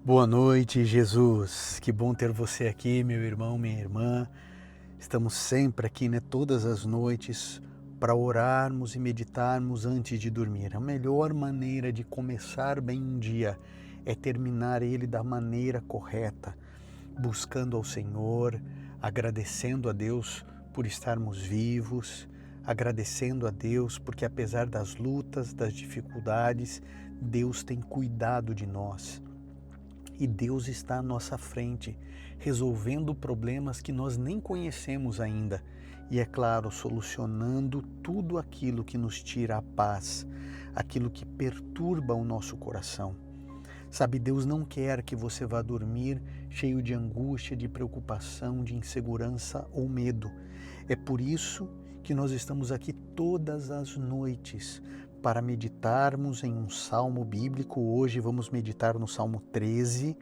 Boa noite, Jesus. Que bom ter você aqui, meu irmão, minha irmã. Estamos sempre aqui, todas as noites, para orarmos e meditarmos antes de dormir. A melhor maneira de começar bem um dia é terminar ele da maneira correta, buscando ao Senhor, agradecendo a Deus por estarmos vivos, agradecendo a Deus porque apesar das lutas, das dificuldades, Deus tem cuidado de nós. E Deus está à nossa frente, resolvendo problemas que nós nem conhecemos ainda. E é claro, solucionando tudo aquilo que nos tira a paz, aquilo que perturba o nosso coração. Sabe, Deus não quer que você vá dormir cheio de angústia, de preocupação, de insegurança ou medo. É por isso que nós estamos aqui todas as noites para meditarmos em um salmo bíblico. Hoje vamos meditar no Salmo 13.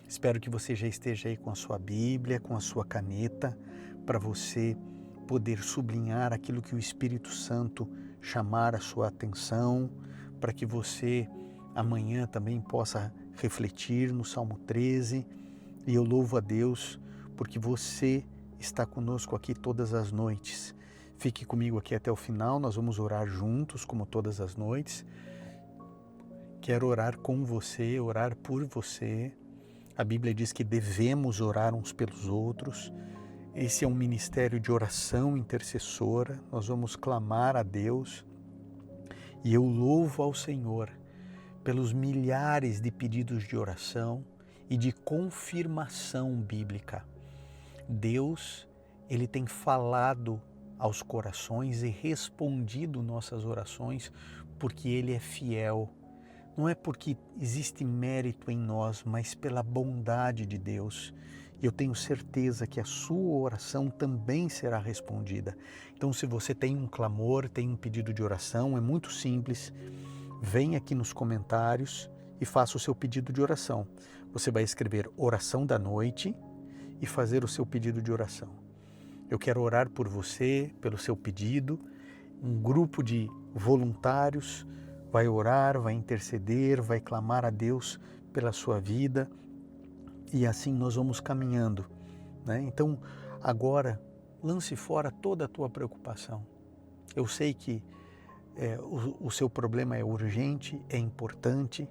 Espero que você já esteja aí com a sua Bíblia, com a sua caneta, para você poder sublinhar aquilo que o Espírito Santo chamar a sua atenção, para que você amanhã também possa refletir no Salmo 13. E eu louvo a Deus porque você está conosco aqui todas as noites. Fique comigo aqui até o final, nós vamos orar juntos, como todas as noites. Quero orar com você, orar por você. A Bíblia diz que devemos orar uns pelos outros. Esse é um ministério de oração intercessora. Nós vamos clamar a Deus. E eu louvo ao Senhor pelos milhares de pedidos de oração e de confirmação bíblica. Deus, Ele tem falado aos corações e respondido nossas orações porque Ele é fiel. Não é porque existe mérito em nós, mas pela bondade de Deus. E eu tenho certeza que a sua oração também será respondida. Então, se você tem um clamor, tem um pedido de oração, é muito simples. Vem aqui nos comentários e faça o seu pedido de oração. Você vai escrever oração da noite e fazer o seu pedido de oração. Eu quero orar por você, pelo seu pedido. Um grupo de voluntários vai orar, vai interceder, vai clamar a Deus pela sua vida e assim nós vamos caminhando. Então, agora, lance fora toda a tua preocupação. Eu sei que o seu problema é urgente, é importante,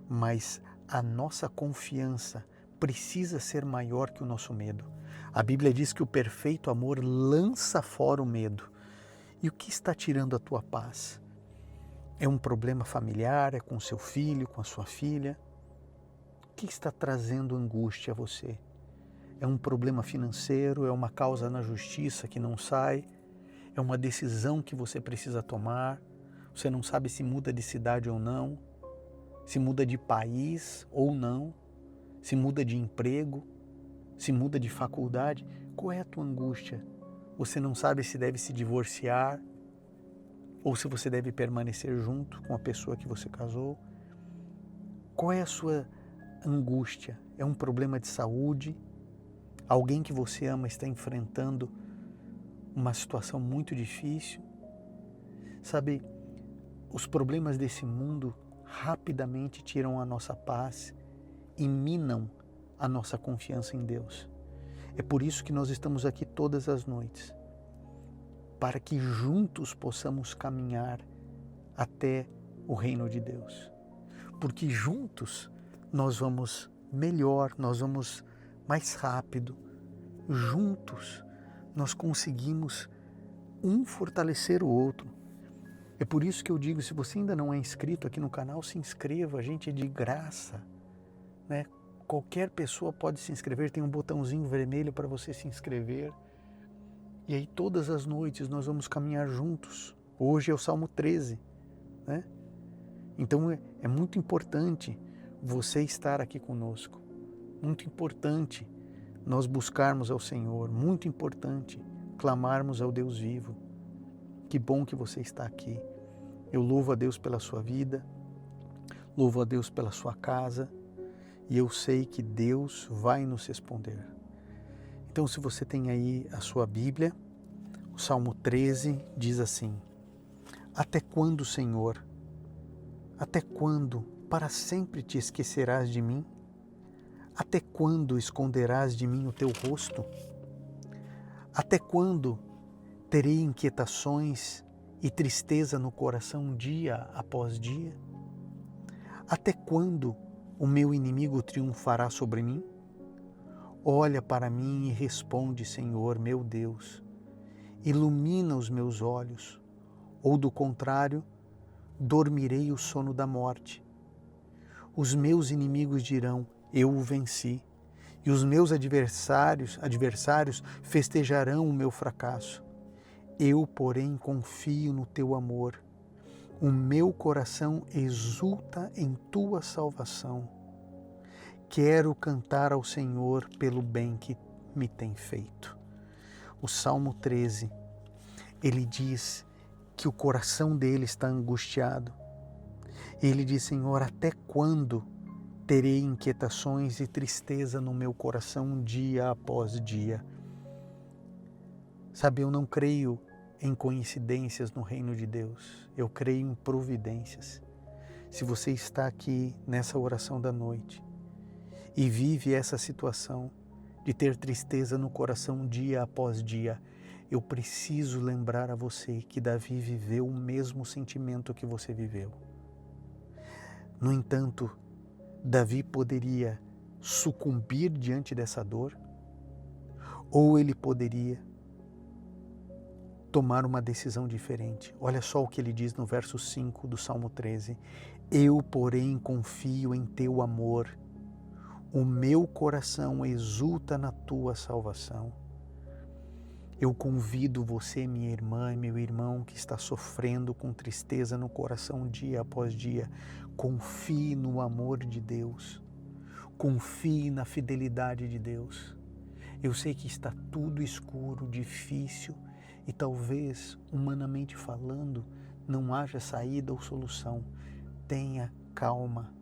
mas a nossa confiança precisa ser maior que o nosso medo. A Bíblia diz que o perfeito amor lança fora o medo. E o que está tirando a tua paz? É um problema familiar, é com seu filho, com a sua filha? O que está trazendo angústia a você? É um problema financeiro, é uma causa na justiça que não sai, é uma decisão que você precisa tomar, você não sabe se muda de cidade ou não, se muda de país ou não, se muda de emprego, se muda de faculdade. Qual é a tua angústia? Você não sabe se deve se divorciar ou se você deve permanecer junto com a pessoa que você casou. Qual é a sua angústia? É um problema de saúde? Alguém que você ama está enfrentando uma situação muito difícil? Sabe, os problemas desse mundo rapidamente tiram a nossa paz e minam a nossa confiança em Deus. É por isso que nós estamos aqui todas as noites, para que juntos possamos caminhar até o reino de Deus. Porque juntos nós vamos melhor, nós vamos mais rápido. Juntos nós conseguimos um fortalecer o outro. É por isso que eu digo, se você ainda não é inscrito aqui no canal, se inscreva, a gente é de graça, Qualquer pessoa pode se inscrever, tem um botãozinho vermelho para você se inscrever. E aí todas as noites nós vamos caminhar juntos. Hoje é o Salmo 13, Então é muito importante você estar aqui conosco. Muito importante nós buscarmos ao Senhor. Muito importante clamarmos ao Deus vivo. Que bom que você está aqui. Eu louvo a Deus pela sua vida. Louvo a Deus pela sua casa. E eu sei que Deus vai nos responder. Então, se você tem aí a sua Bíblia, o Salmo 13 diz assim: Até quando, Senhor? Até quando para sempre te esquecerás de mim? Até quando esconderás de mim o teu rosto? Até quando terei inquietações e tristeza no coração dia após dia? Até quando o meu inimigo triunfará sobre mim? Olha para mim e responde, Senhor, meu Deus. Ilumina os meus olhos, ou do contrário, dormirei o sono da morte. Os meus inimigos dirão, eu o venci, e os meus adversários festejarão o meu fracasso. Eu, porém, confio no teu amor. O meu coração exulta em tua salvação. Quero cantar ao Senhor pelo bem que me tem feito. O Salmo 13, ele diz que o coração dele está angustiado. Ele diz, Senhor, até quando terei inquietações e tristeza no meu coração dia após dia? Sabe, eu não creio em coincidências no reino de Deus. Eu creio em providências. Se você está aqui nessa oração da noite e vive essa situação de ter tristeza no coração dia após dia, eu preciso lembrar a você que Davi viveu o mesmo sentimento que você viveu. No entanto, Davi poderia sucumbir diante dessa dor, ou ele poderia tomar uma decisão diferente. Olha só o que ele diz no verso 5 do Salmo 13. Eu, porém, confio em teu amor. O meu coração exulta na tua salvação. Eu convido você, minha irmã e meu irmão, que está sofrendo com tristeza no coração dia após dia, confie no amor de Deus. Confie na fidelidade de Deus. Eu sei que está tudo escuro, difícil, e talvez, humanamente falando, não haja saída ou solução. Tenha calma.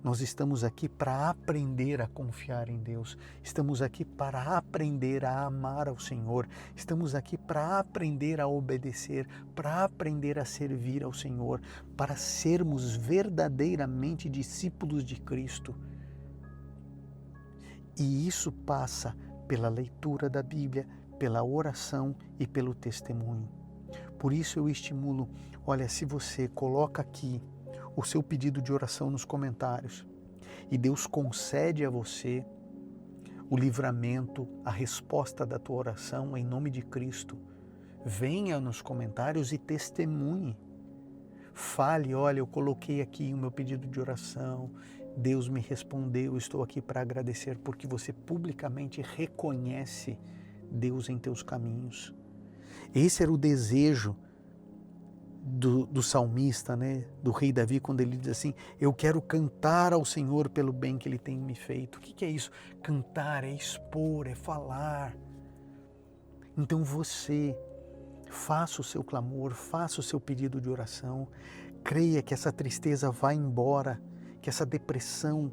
Nós estamos aqui para aprender a confiar em Deus. Estamos aqui para aprender a amar ao Senhor. Estamos aqui para aprender a obedecer, para aprender a servir ao Senhor, para sermos verdadeiramente discípulos de Cristo. E isso passa pela leitura da Bíblia, pela oração e pelo testemunho. Por isso eu estimulo, olha, se você coloca aqui o seu pedido de oração nos comentários e Deus concede a você o livramento, a resposta da tua oração em nome de Cristo, venha nos comentários e testemunhe. Fale, olha, eu coloquei aqui o meu pedido de oração, Deus me respondeu, estou aqui para agradecer, porque você publicamente reconhece Deus em teus caminhos. Esse era o desejo do salmista, né? Do rei Davi, quando ele diz assim, eu quero cantar ao Senhor pelo bem que Ele tem me feito. O que é isso? Cantar é expor, é falar. Então você faça o seu clamor, faça o seu pedido de oração, creia que essa tristeza vai embora, que essa depressão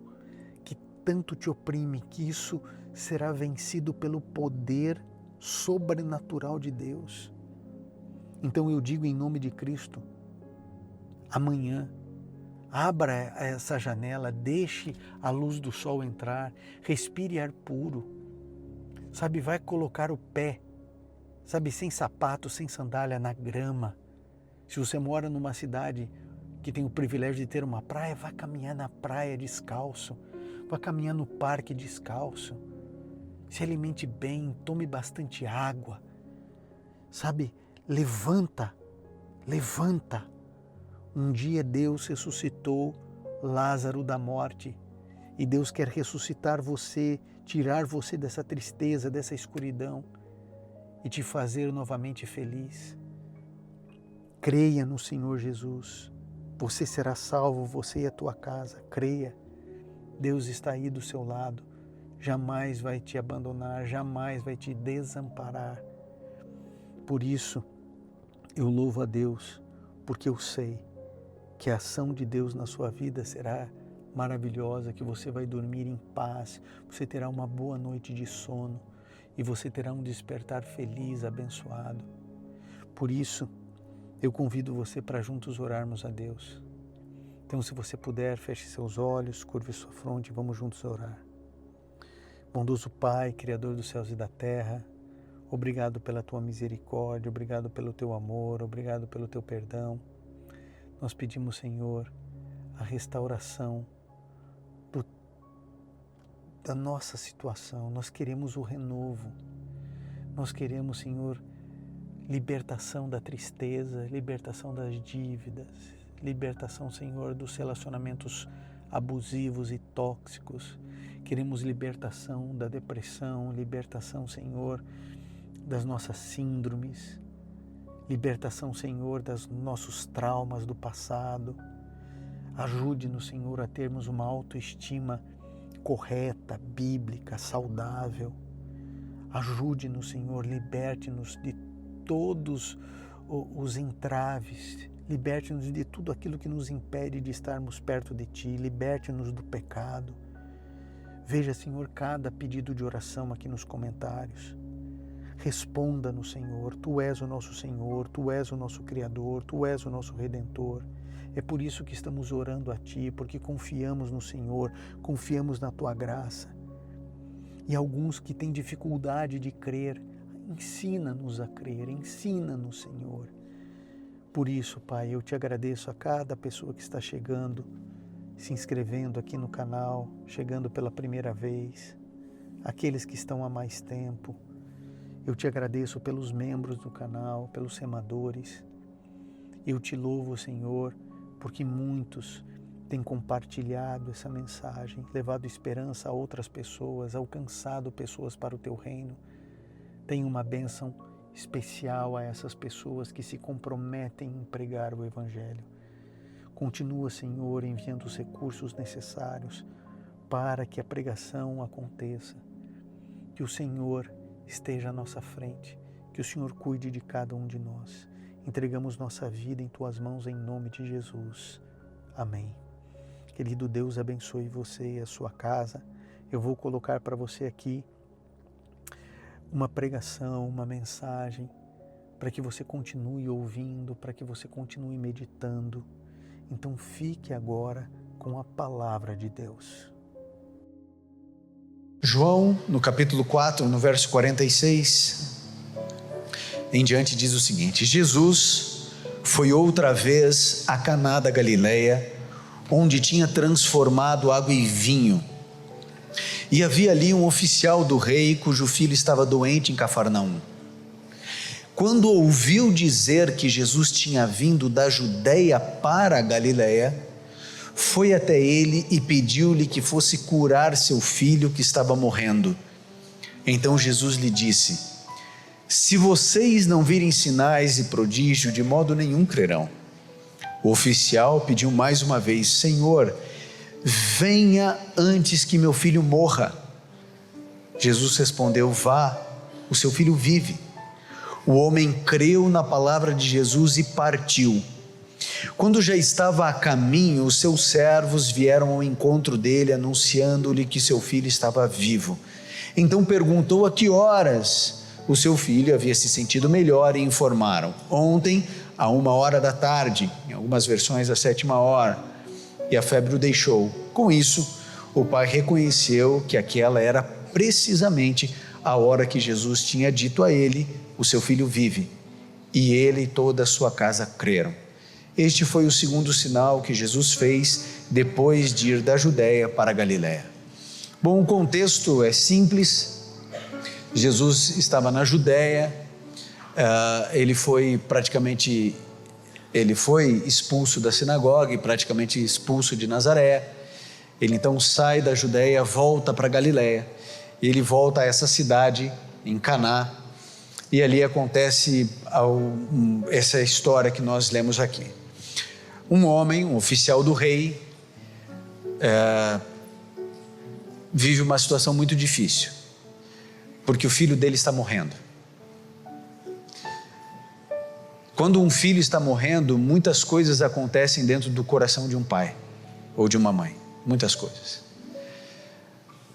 que tanto te oprime, que isso será vencido pelo poder sobrenatural de Deus. Então eu digo em nome de Cristo, amanhã, abra essa janela, deixe a luz do sol entrar, respire ar puro, sabe, vai colocar o pé, sabe, sem sapato, sem sandália, na grama. Se você mora numa cidade que tem o privilégio de ter uma praia, vá caminhar na praia descalço, vá caminhar no parque descalço, se alimente bem, tome bastante água, sabe, levanta. Um dia Deus ressuscitou Lázaro da morte e Deus quer ressuscitar você, tirar você dessa tristeza, dessa escuridão e te fazer novamente feliz. Creia no Senhor Jesus, você será salvo, você e a tua casa, creia. Deus está aí do seu lado, jamais vai te abandonar, jamais vai te desamparar. Por isso, eu louvo a Deus, porque eu sei que a ação de Deus na sua vida será maravilhosa, que você vai dormir em paz, você terá uma boa noite de sono e você terá um despertar feliz, abençoado. Por isso, eu convido você para juntos orarmos a Deus. Então, se você puder, feche seus olhos, curve sua fronte e vamos juntos orar. Bondoso Pai, Criador dos céus e da terra, obrigado pela Tua misericórdia, obrigado pelo Teu amor, obrigado pelo Teu perdão. Nós pedimos, Senhor, a restauração da nossa situação. Nós queremos o renovo. Nós queremos, Senhor, libertação da tristeza, libertação das dívidas, libertação, Senhor, dos relacionamentos abusivos e tóxicos. Queremos libertação da depressão, libertação, Senhor, das nossas síndromes, libertação, Senhor, dos nossos traumas do passado. Ajude-nos, Senhor, a termos uma autoestima correta, bíblica, saudável. Ajude-nos, Senhor, liberte-nos de todos os entraves, liberte-nos de tudo aquilo que nos impede de estarmos perto de Ti, liberte-nos do pecado. Veja, Senhor, cada pedido de oração aqui nos comentários. Responda-nos, Senhor. Tu és o nosso Senhor, Tu és o nosso Criador, Tu és o nosso Redentor. É por isso que estamos orando a Ti, porque confiamos no Senhor, confiamos na Tua graça. E alguns que têm dificuldade de crer, ensina-nos a crer, ensina-nos, Senhor. Por isso, Pai, eu Te agradeço a cada pessoa que está chegando, se inscrevendo aqui no canal, chegando pela primeira vez, aqueles que estão há mais tempo. Eu Te agradeço pelos membros do canal, pelos remadores. Eu Te louvo, Senhor, porque muitos têm compartilhado essa mensagem, levado esperança a outras pessoas, alcançado pessoas para o Teu reino. Tenha uma bênção especial a essas pessoas que se comprometem em pregar o Evangelho. Continua, Senhor, enviando os recursos necessários para que a pregação aconteça. Que o Senhor esteja à nossa frente, que o Senhor cuide de cada um de nós. Entregamos nossa vida em Tuas mãos em nome de Jesus. Amém. Querido Deus, abençoe você e a sua casa. Eu vou colocar para você aqui uma pregação, uma mensagem, para que você continue ouvindo, para que você continue meditando. Então fique agora com a palavra de Deus. João, no capítulo 4, no verso 46, em diante diz o seguinte: Jesus foi outra vez a Caná da Galileia, onde tinha transformado água em vinho. E havia ali um oficial do rei, cujo filho estava doente em Cafarnaum. Quando ouviu dizer que Jesus tinha vindo da Judeia para a Galileia, foi até ele e pediu-lhe que fosse curar seu filho que estava morrendo. Então Jesus lhe disse: se vocês não virem sinais e prodígio, de modo nenhum crerão. O oficial pediu mais uma vez: Senhor, venha antes que meu filho morra. Jesus respondeu: vá, o seu filho vive. O homem creu na palavra de Jesus e partiu. Quando já estava a caminho, os seus servos vieram ao encontro dele, anunciando-lhe que seu filho estava vivo. Então perguntou a que horas o seu filho havia se sentido melhor e informaram: ontem, à 13h, em algumas versões à 7h, e a febre o deixou. Com isso, o pai reconheceu que aquela era precisamente a hora que Jesus tinha dito a ele: o seu filho vive. E ele e toda a sua casa creram. Este foi o segundo sinal que Jesus fez depois de ir da Judeia para a Galileia. Bom, o contexto é simples. Jesus estava na Judeia, ele foi expulso da sinagoga e praticamente expulso de Nazaré. Ele então sai da Judeia, volta para a Galileia. Ele volta a essa cidade em Caná, e ali acontece essa história que nós lemos aqui. Um homem, um oficial do rei, vive uma situação muito difícil, porque o filho dele está morrendo. Quando um filho está morrendo, muitas coisas acontecem dentro do coração de um pai ou de uma mãe, muitas coisas.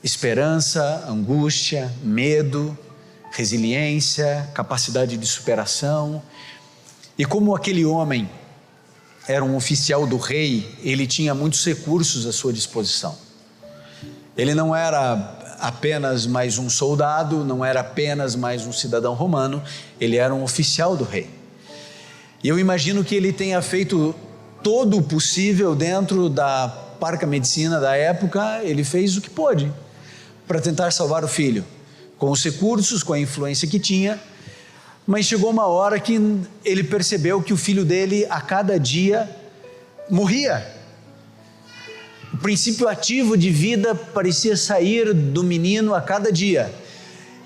Esperança, angústia, medo, resiliência, capacidade de superação. E como aquele homem era um oficial do rei, ele tinha muitos recursos à sua disposição. Ele não era apenas mais um soldado, não era apenas mais um cidadão romano, ele era um oficial do rei. E eu imagino que ele tenha feito todo o possível dentro da parca medicina da época, ele fez o que pôde para tentar salvar o filho, com os recursos, com a influência que tinha, mas chegou uma hora que ele percebeu que o filho dele a cada dia morria. O princípio ativo de vida parecia sair do menino a cada dia,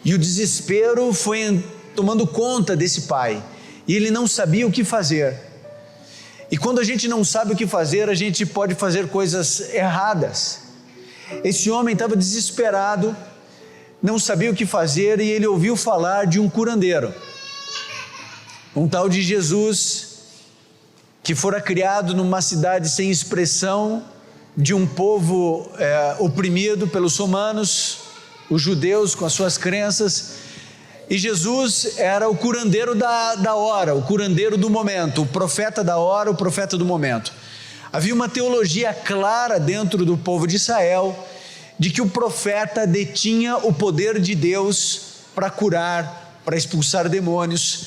e o desespero foi tomando conta desse pai, e ele não sabia o que fazer. E quando a gente não sabe o que fazer, a gente pode fazer coisas erradas. Esse homem estava desesperado, não sabia o que fazer, e ele ouviu falar de um curandeiro, um tal de Jesus, que fora criado numa cidade sem expressão, de um povo oprimido pelos romanos, os judeus com as suas crenças, e Jesus era o curandeiro da hora, o curandeiro do momento, o profeta da hora, o profeta do momento. Havia uma teologia clara dentro do povo de Israel, de que o profeta detinha o poder de Deus para curar, para expulsar demônios.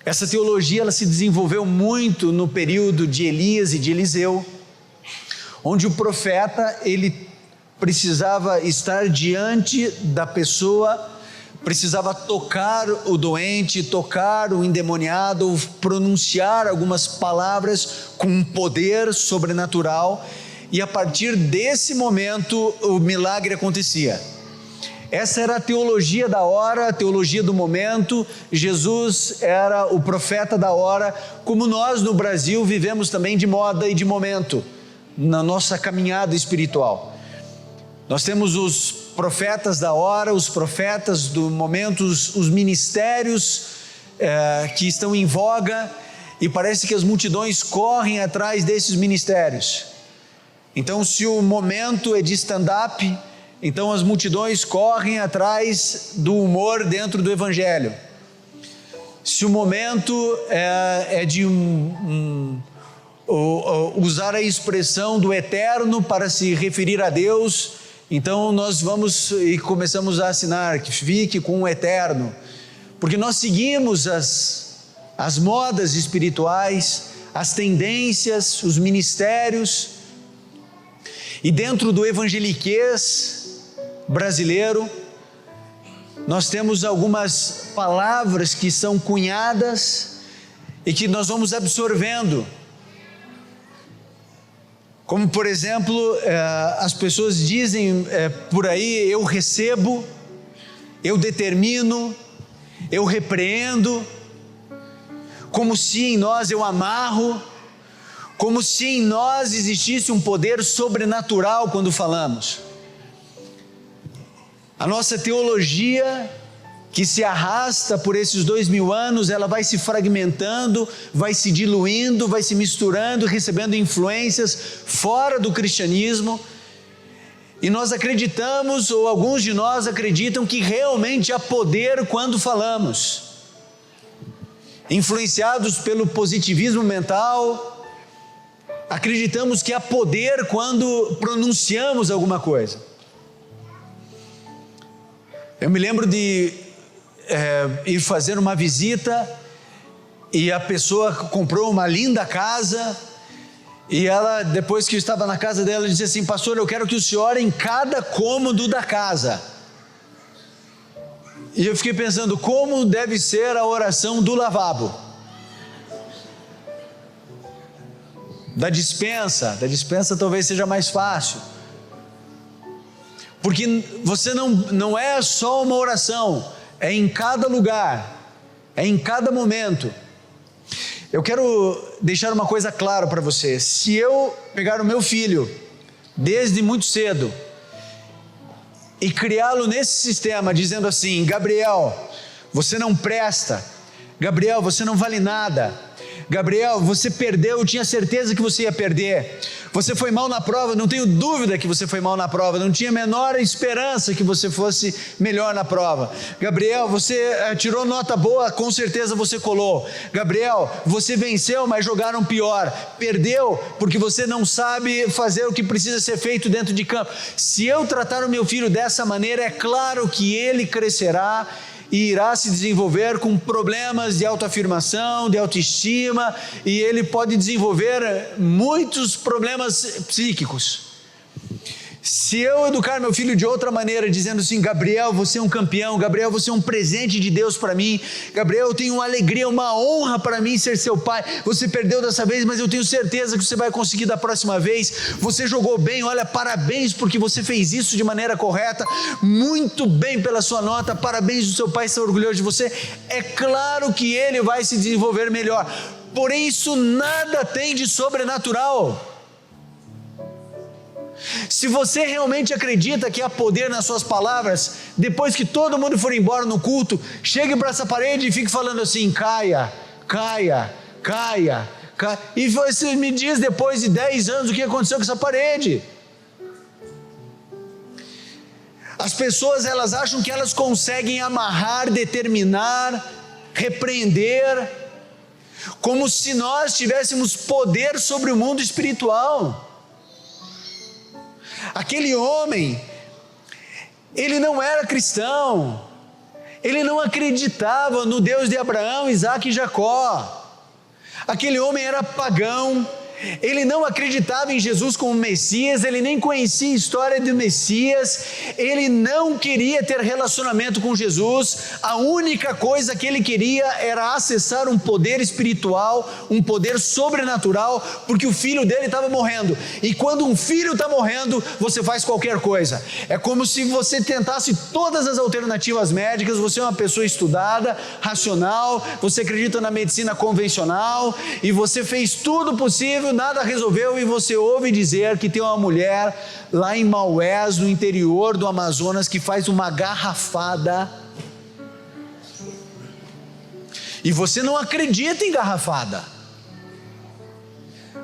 Essa teologia ela se desenvolveu muito no período de Elias e de Eliseu, onde o profeta ele precisava estar diante da pessoa, precisava tocar o doente, tocar o endemoniado, pronunciar algumas palavras com um poder sobrenatural, e a partir desse momento o milagre acontecia. Essa era a teologia da hora, a teologia do momento. Jesus era o profeta da hora, como nós no Brasil vivemos também de moda e de momento, na nossa caminhada espiritual. Nós temos os profetas da hora, os profetas do momento, os ministérios que estão em voga, e parece que as multidões correm atrás desses ministérios. Então, se o momento é de stand-up, então as multidões correm atrás do humor dentro do evangelho. Se o momento é de usar a expressão do eterno para se referir a Deus, então nós vamos e começamos a assinar que fique com o eterno, porque nós seguimos as modas espirituais, as tendências, os ministérios, e dentro do evangeliquez brasileiro, nós temos algumas palavras que são cunhadas e que nós vamos absorvendo, como por exemplo, as pessoas dizem por aí: eu recebo, eu determino, eu repreendo, como se em nós eu amarro, como se em nós existisse um poder sobrenatural quando falamos. A nossa teologia, que se arrasta por esses 2000 anos, ela vai se fragmentando, vai se diluindo, vai se misturando, recebendo influências fora do cristianismo, e nós acreditamos, ou alguns de nós acreditam, que realmente há poder quando falamos, influenciados pelo positivismo mental, acreditamos que há poder quando pronunciamos alguma coisa. Eu me lembro de ir fazer uma visita, e a pessoa comprou uma linda casa, e ela, depois que eu estava na casa dela, disse assim: pastor, eu quero que o senhor ore em cada cômodo da casa. E eu fiquei pensando, como deve ser a oração do lavabo, da despensa talvez seja mais fácil, porque você não é só uma oração, é em cada lugar, é em cada momento. Eu quero deixar uma coisa clara para você: se eu pegar o meu filho desde muito cedo e criá-lo nesse sistema, dizendo assim: Gabriel, você não presta, Gabriel, você não vale nada, Gabriel, você perdeu, eu tinha certeza que você ia perder. Você foi mal na prova, não tenho dúvida que você foi mal na prova, não tinha a menor esperança que você fosse melhor na prova. Gabriel, você tirou nota boa, com certeza você colou. Gabriel, você venceu, mas jogaram pior. Perdeu porque você não sabe fazer o que precisa ser feito dentro de campo. Se eu tratar o meu filho dessa maneira, é claro que ele crescerá e irá se desenvolver com problemas de autoafirmação, de autoestima, e ele pode desenvolver muitos problemas psíquicos. Se eu educar meu filho de outra maneira, dizendo assim: Gabriel, você é um campeão, Gabriel, você é um presente de Deus para mim, Gabriel, eu tenho uma alegria, uma honra para mim ser seu pai, você perdeu dessa vez, mas eu tenho certeza que você vai conseguir da próxima vez, você jogou bem, olha, parabéns porque você fez isso de maneira correta, muito bem pela sua nota, parabéns, o seu pai está orgulhoso de você. É claro que ele vai se desenvolver melhor, porém isso nada tem de sobrenatural. Se você realmente acredita que há poder nas suas palavras, depois que todo mundo for embora no culto, chegue para essa parede e fique falando assim: caia, caia, caia, caia. E você me diz depois de 10 anos o que aconteceu com essa parede. As pessoas, elas acham que elas conseguem amarrar, determinar, repreender, como se nós tivéssemos poder sobre o mundo espiritual. Aquele homem, ele não era cristão, ele não acreditava no Deus de Abraão, Isaque e Jacó. Aquele homem era pagão, ele não acreditava em Jesus como Messias, ele nem conhecia a história do Messias, ele não queria ter relacionamento com Jesus. A única coisa que ele queria era acessar um poder espiritual, um poder sobrenatural, porque o filho dele estava morrendo, e quando um filho está morrendo, você faz qualquer coisa. É como se você tentasse todas as alternativas médicas. Você é uma pessoa estudada, racional, você acredita na medicina convencional, e você fez tudo possível, nada resolveu, e você ouve dizer que tem uma mulher lá em Maués, no interior do Amazonas, que faz uma garrafada, e você não acredita em garrafada,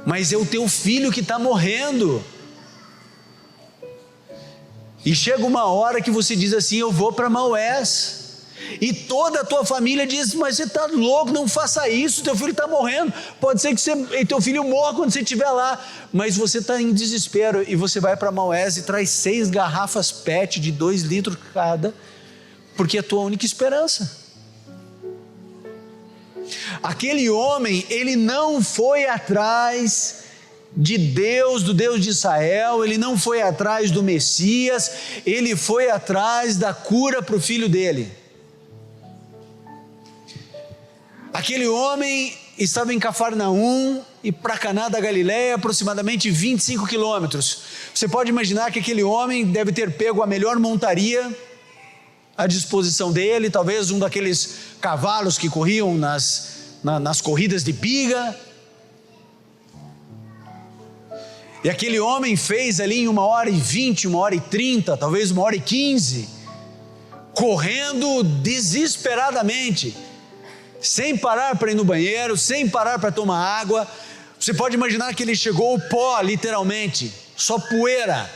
mas é o teu filho que está morrendo, e chega uma hora que você diz assim: eu vou para Maués, e toda a tua família diz: mas você está louco, não faça isso, teu filho está morrendo, pode ser que teu filho morra quando você estiver lá, mas você está em desespero, e você vai para Maués e traz 6 garrafas PET de 2 litros cada, porque é a tua única esperança. Aquele homem, ele não foi atrás de Deus, do Deus de Israel, ele não foi atrás do Messias, ele foi atrás da cura para o filho dele. Aquele homem estava em Cafarnaum, e para Caná da Galileia, aproximadamente 25 quilômetros. Você pode imaginar que aquele homem deve ter pego a melhor montaria à disposição dele, talvez um daqueles cavalos que corriam nas corridas de biga. E aquele homem fez ali em 1h20, 1h30, talvez 1h15, correndo desesperadamente, sem parar para ir no banheiro, sem parar para tomar água. Você pode imaginar que ele chegou ao pó, literalmente, só poeira.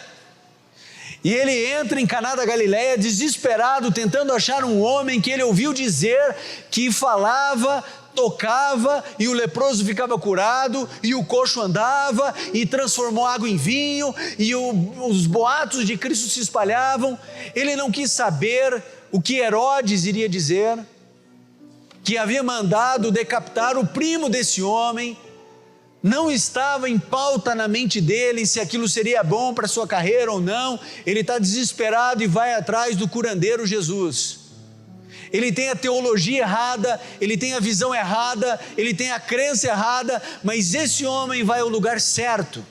E ele entra em Caná da Galileia desesperado, tentando achar um homem que ele ouviu dizer que falava, tocava, e o leproso ficava curado, e o coxo andava, e transformou água em vinho, e os boatos de Cristo se espalhavam. Ele não quis saber o que Herodes iria dizer, que havia mandado decapitar o primo desse homem. Não estava em pauta na mente dele se aquilo seria bom para a sua carreira ou não. Ele está desesperado e vai atrás do curandeiro Jesus. Ele tem a teologia errada, ele tem a visão errada, ele tem a crença errada, mas esse homem vai ao lugar certo.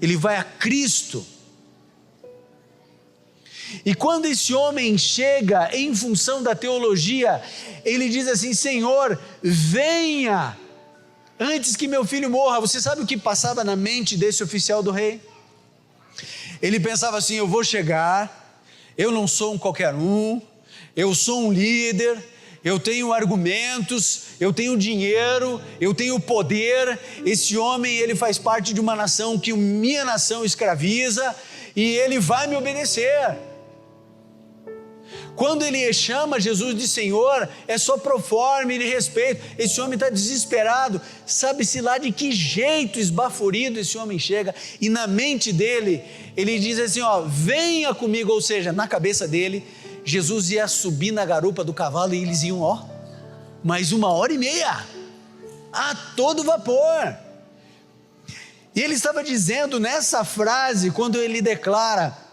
Ele vai a Cristo. E quando esse homem chega em função da teologia, ele diz assim: Senhor, venha antes que meu filho morra. Você sabe o que passava na mente desse oficial do rei? Ele pensava assim: eu vou chegar, eu não sou um qualquer um, eu sou um líder, eu tenho argumentos, eu tenho dinheiro, eu tenho poder. Esse homem, ele faz parte de uma nação que minha nação escraviza e ele vai me obedecer. Quando ele chama Jesus de Senhor, é só pro forma e de respeito. Esse homem está desesperado, sabe-se lá de que jeito esbaforido esse homem chega, e na mente dele, ele diz assim, venha comigo, ou seja, na cabeça dele, Jesus ia subir na garupa do cavalo e eles iam, mais 1h30, a todo vapor. E ele estava dizendo nessa frase, quando ele declara,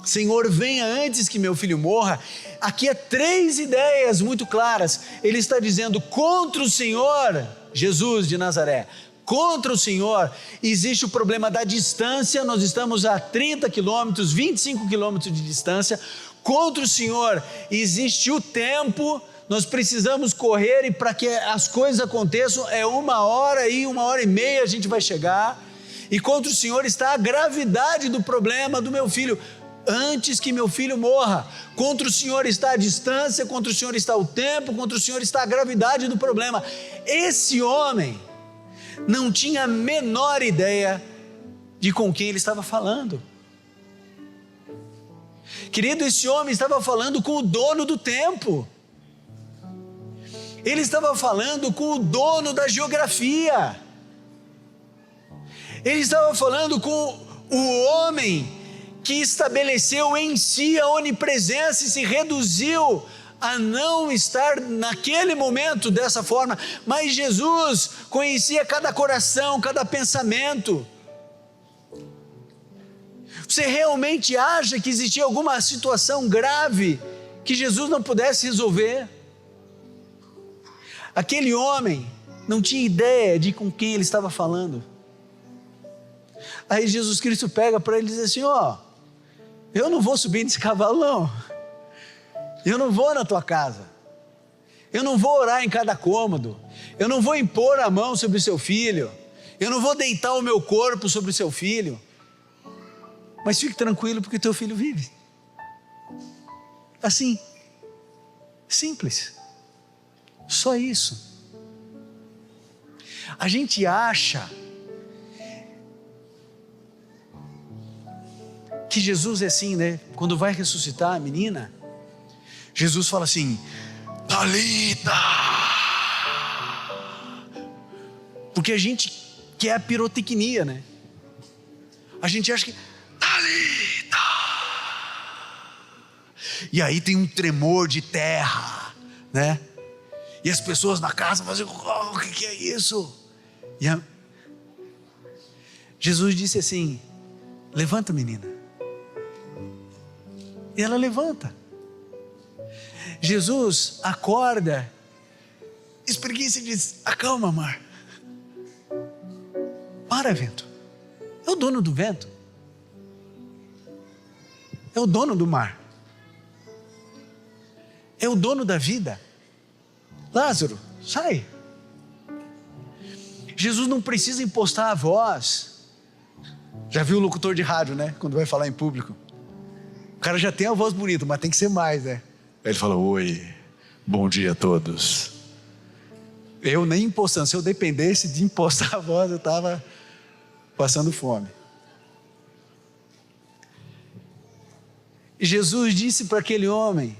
Senhor, venha antes que meu filho morra, aqui há 3 ideias muito claras. Ele está dizendo, contra o Senhor, Jesus de Nazaré, contra o Senhor, existe o problema da distância, nós estamos a 30 quilômetros, 25 quilômetros de distância. Contra o Senhor existe o tempo, nós precisamos correr, e para que as coisas aconteçam, 1h e 1h30 a gente vai chegar. E contra o Senhor está a gravidade do problema do meu filho, antes que meu filho morra. Contra o Senhor está a distância, contra o Senhor está o tempo, contra o Senhor está a gravidade do problema. Esse homem não tinha a menor ideia de com quem ele estava falando. Querido, esse homem estava falando com o dono do tempo. Ele estava falando com o dono da geografia. Ele estava falando com o homem que estabeleceu em si a onipresença e se reduziu a não estar naquele momento dessa forma. Mas Jesus conhecia cada coração, cada pensamento. Você realmente acha que existia alguma situação grave que Jesus não pudesse resolver? Aquele homem não tinha ideia de com quem ele estava falando. Aí Jesus Cristo pega para ele e diz assim, eu não vou subir nesse cavalo não, eu não vou na tua casa, eu não vou orar em cada cômodo, eu não vou impor a mão sobre o seu filho, eu não vou deitar o meu corpo sobre o seu filho, mas fique tranquilo porque o teu filho vive. Assim, simples, só isso. A gente acha que Jesus é assim, né? Quando vai ressuscitar a menina, Jesus fala assim, Talita, porque a gente quer a pirotecnia, né? A gente acha que Talita, e aí tem um tremor de terra, né? E as pessoas na casa fazem, o que é isso? Jesus disse assim, levanta, menina. E ela levanta. Jesus acorda, espreguiça e diz, acalma, mar. Para, vento. É o dono do vento. É o dono do mar. É o dono da vida. Lázaro, sai. Jesus não precisa impostar a voz. Já viu o locutor de rádio, né? Quando vai falar em público. O cara já tem a voz bonita, mas tem que ser mais, né? Aí ele fala, oi, bom dia a todos. Eu nem impostando, se eu dependesse de impostar a voz, eu estava passando fome. E Jesus disse para aquele homem,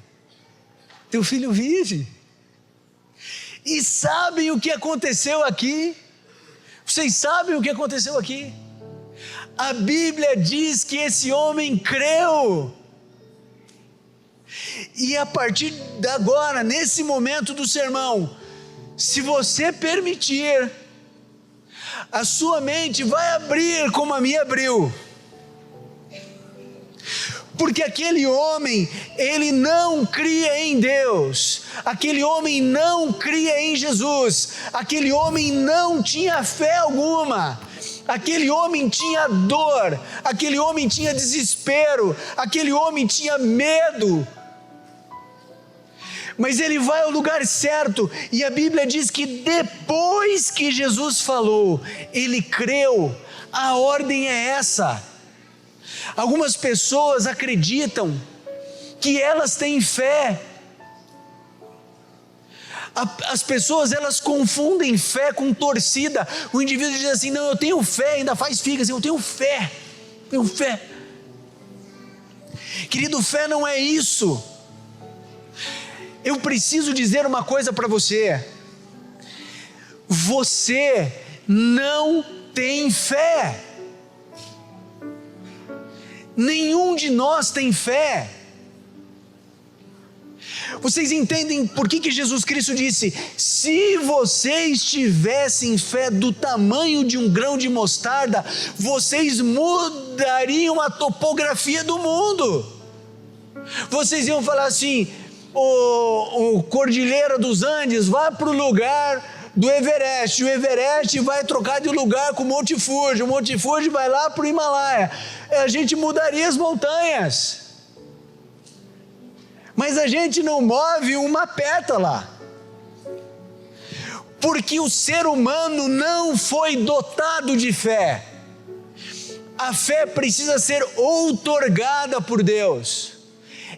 teu filho vive. E sabem o que aconteceu aqui? Vocês sabem o que aconteceu aqui? A Bíblia diz que esse homem creu. E a partir de agora, nesse momento do sermão, se você permitir, a sua mente vai abrir como a minha abriu. Porque aquele homem, ele não cria em Deus, aquele homem não cria em Jesus, aquele homem não tinha fé alguma, aquele homem tinha dor, aquele homem tinha desespero, aquele homem tinha medo. Mas ele vai ao lugar certo, e a Bíblia diz que depois que Jesus falou, ele creu. A ordem é essa. Algumas pessoas acreditam que elas têm fé. As pessoas, elas confundem fé com torcida. O indivíduo diz assim: não, eu tenho fé, ainda faz figa assim, eu tenho fé. Querido, fé não é isso. Eu preciso dizer uma coisa para você: você não tem fé. Nenhum de nós tem fé. Vocês entendem por que Jesus Cristo disse: se vocês tivessem fé do tamanho de um grão de mostarda, vocês mudariam a topografia do mundo. Vocês iam falar assim: o Cordilheira dos Andes vai para o lugar do Everest, o Everest vai trocar de lugar com o Monte Fuji, o Monte Fuji vai lá para o Himalaia. A gente mudaria as montanhas, mas a gente não move uma pétala, porque o ser humano não foi dotado de fé. A fé precisa ser outorgada por Deus,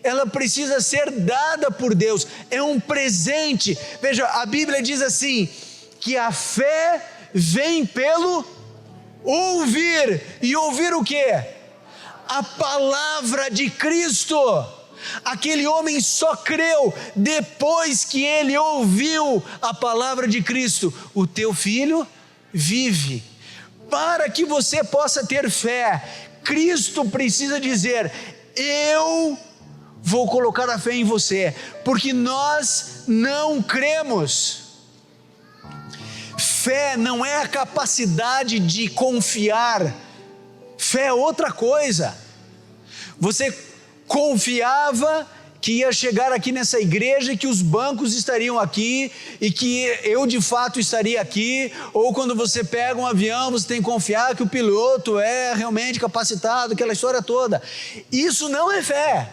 ela precisa ser dada por Deus, é um presente. Veja, a Bíblia diz assim, que a fé vem pelo ouvir, e ouvir o quê? A palavra de Cristo. Aquele homem só creu depois que ele ouviu a palavra de Cristo: o teu filho vive. Para que você possa ter fé, Cristo precisa dizer: eu vou colocar a fé em você, porque nós não cremos. Fé não é a capacidade de confiar, fé é outra coisa. Você confiava que ia chegar aqui nessa igreja e que os bancos estariam aqui e que eu de fato estaria aqui, ou quando você pega um avião, você tem que confiar que o piloto é realmente capacitado, aquela história toda. Isso não é fé,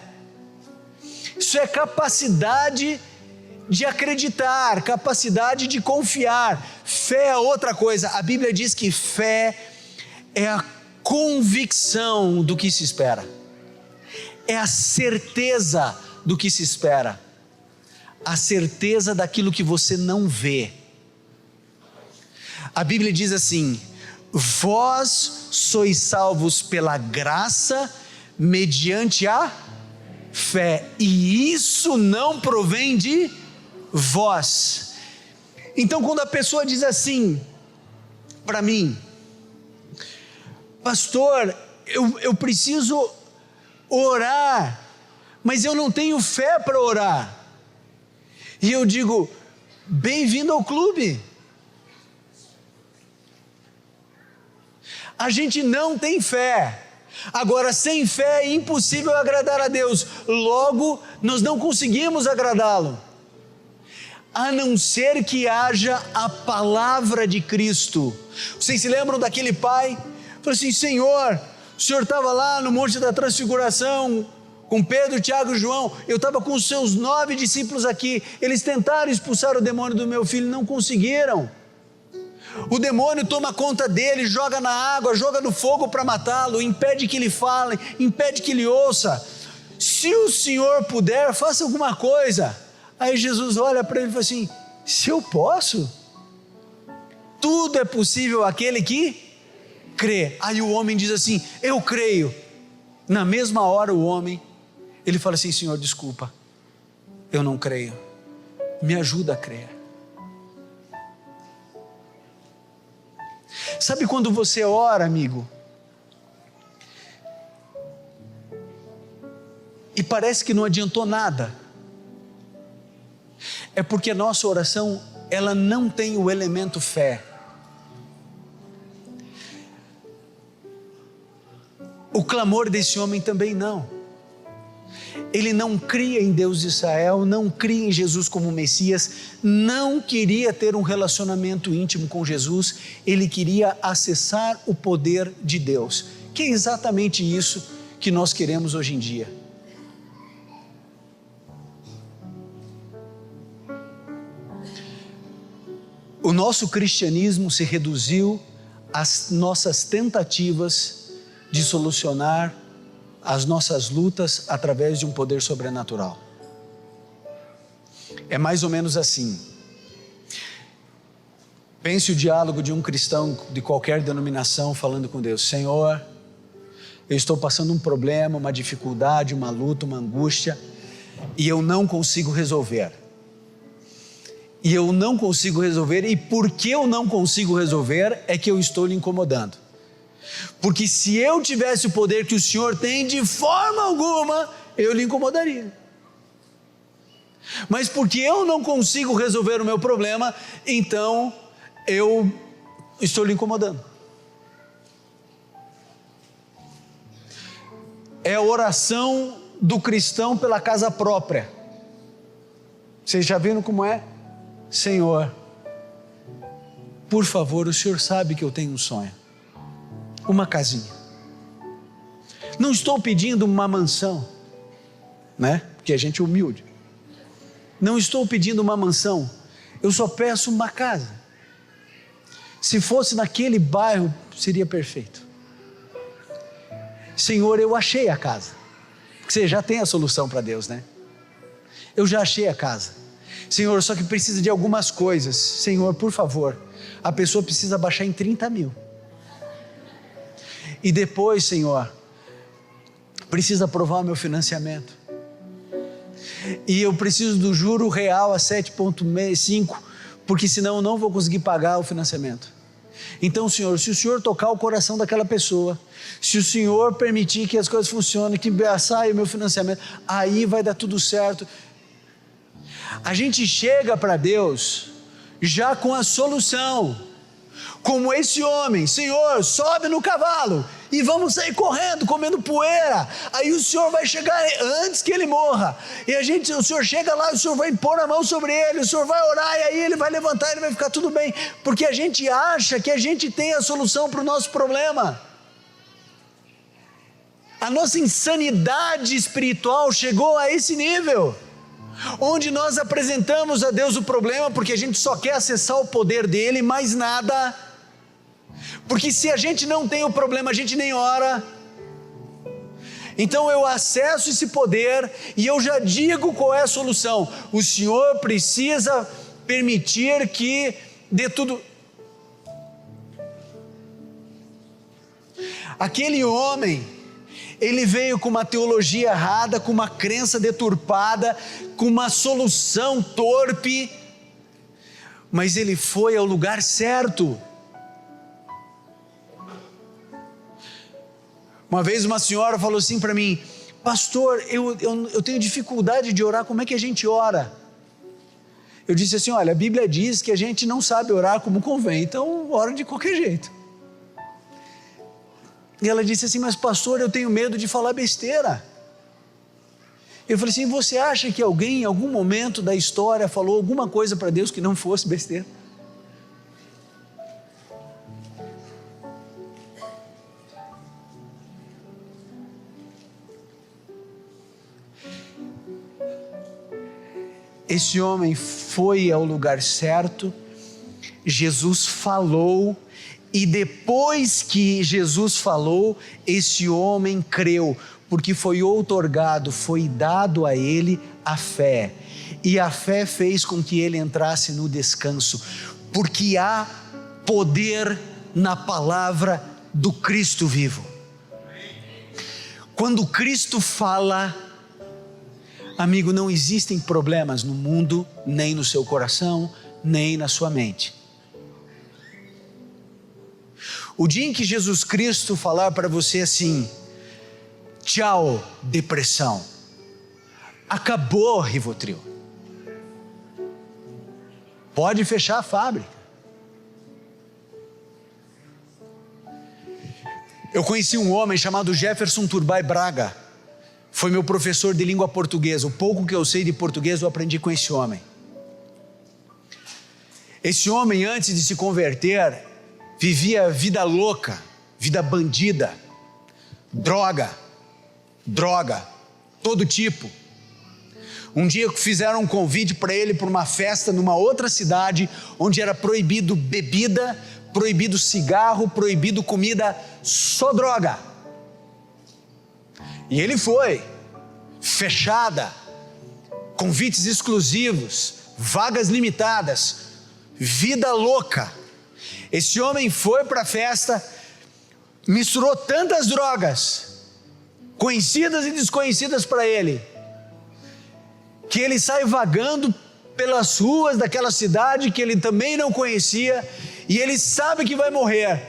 isso é capacidade de acreditar, capacidade de confiar. Fé é outra coisa. A Bíblia diz que fé é a convicção do que se espera, é a certeza do que se espera, a certeza daquilo que você não vê. A Bíblia diz assim: vós sois salvos pela graça, mediante a fé, e isso não provém de vós. Então, quando a pessoa diz assim para mim: pastor, eu preciso orar, mas eu não tenho fé para orar, e eu digo: bem-vindo ao clube. A gente não tem fé. Agora, sem fé é impossível agradar a Deus, logo nós não conseguimos agradá-lo, a não ser que haja a palavra de Cristo. Vocês se lembram daquele pai? Falou assim: Senhor, o Senhor estava lá no Monte da Transfiguração com Pedro, Tiago e João, eu estava com os seus 9 discípulos aqui, eles tentaram expulsar o demônio do meu filho, não conseguiram. O demônio toma conta dele, joga na água, joga no fogo para matá-lo, impede que ele fale, impede que ele ouça. Se o Senhor puder, faça alguma coisa. Aí Jesus olha para ele e fala assim: se eu posso, tudo é possível àquele que crê. Aí o homem diz assim: eu creio. Na mesma hora o homem, ele fala assim: Senhor, desculpa, eu não creio, me ajuda a crer. Sabe quando você ora, amigo, e parece que não adiantou nada? É porque a nossa oração, ela não tem o elemento fé. O clamor desse homem também não. Ele não cria em Deus de Israel, não cria em Jesus como Messias, não queria ter um relacionamento íntimo com Jesus, ele queria acessar o poder de Deus, que é exatamente isso que nós queremos hoje em dia. O nosso cristianismo se reduziu às nossas tentativas de solucionar as nossas lutas através de um poder sobrenatural. É mais ou menos assim: Pense o diálogo de um cristão de qualquer denominação falando com Deus: Senhor, eu estou passando um problema, uma dificuldade, uma luta, uma angústia, e eu não consigo resolver. E porque eu não consigo resolver é que eu estou lhe incomodando. Porque se eu tivesse o poder que o Senhor tem, de forma alguma eu lhe incomodaria. Mas porque eu não consigo resolver o meu problema, então eu estou lhe incomodando. É a oração do cristão pela casa própria. Vocês já viram como é? Senhor, por favor, o Senhor sabe que eu tenho um sonho, uma casinha. Não estou pedindo uma mansão, né? Porque a gente é humilde. Não estou pedindo uma mansão, eu só peço uma casa. Se fosse naquele bairro, seria perfeito. Senhor, eu achei a casa. Porque você já tem a solução para Deus, né? Eu já achei a casa. Senhor, só que precisa de algumas coisas. Senhor, por favor, a pessoa precisa baixar em 30 mil. E depois, Senhor, precisa aprovar o meu financiamento. E eu preciso do juro real a 7,5, porque senão eu não vou conseguir pagar o financiamento. Então, Senhor, se o Senhor tocar o coração daquela pessoa, se o Senhor permitir que as coisas funcionem, que saia o meu financiamento, aí vai dar tudo certo. A gente chega para Deus já com a solução, como esse homem: Senhor, sobe no cavalo e vamos sair correndo, comendo poeira. Aí o Senhor vai chegar antes que ele morra, e o Senhor chega lá, o Senhor vai pôr a mão sobre ele, o Senhor vai orar, e aí ele vai levantar, ele vai ficar tudo bem, porque a gente acha que a gente tem a solução para o nosso problema. A nossa insanidade espiritual chegou a esse nível, onde nós apresentamos a Deus o problema porque a gente só quer acessar o poder dele, mais nada. Porque se a gente não tem o problema, a gente nem ora. Então eu acesso esse poder e eu já digo qual é a solução: o Senhor precisa permitir que dê tudo. Aquele homem, ele veio com uma teologia errada, com uma crença deturpada, com uma solução torpe, mas ele foi ao lugar certo. Uma vez uma senhora falou assim para mim: pastor, eu tenho dificuldade de orar, como é que a gente ora? Eu disse assim: olha, a Bíblia diz que a gente não sabe orar como convém, então ora de qualquer jeito. E ela disse assim: mas pastor, eu tenho medo de falar besteira. Eu falei assim: você acha que alguém em algum momento da história falou alguma coisa para Deus que não fosse besteira? Esse homem foi ao lugar certo, Jesus falou, e depois que Jesus falou, esse homem creu, porque foi outorgado, foi dado a ele a fé, e a fé fez com que ele entrasse no descanso, porque há poder na palavra do Cristo vivo. Quando Cristo fala, amigo, não existem problemas no mundo, nem no seu coração, nem na sua mente. O dia em que Jesus Cristo falar para você assim: tchau, depressão, acabou Rivotril, pode fechar a fábrica. Eu conheci um homem chamado Jefferson Turbay Braga, foi meu professor de língua portuguesa. O pouco que eu sei de português eu aprendi com esse homem. Esse homem, antes de se converter, vivia vida louca, vida bandida, droga, todo tipo. Um dia fizeram um convite para ele para uma festa numa outra cidade, onde era proibido bebida, proibido cigarro, proibido comida, só droga. E ele foi, fechada, convites exclusivos, vagas limitadas, vida louca. Esse homem foi para a festa, misturou tantas drogas, conhecidas e desconhecidas para ele, que ele sai vagando pelas ruas daquela cidade que ele também não conhecia, e ele sabe que vai morrer.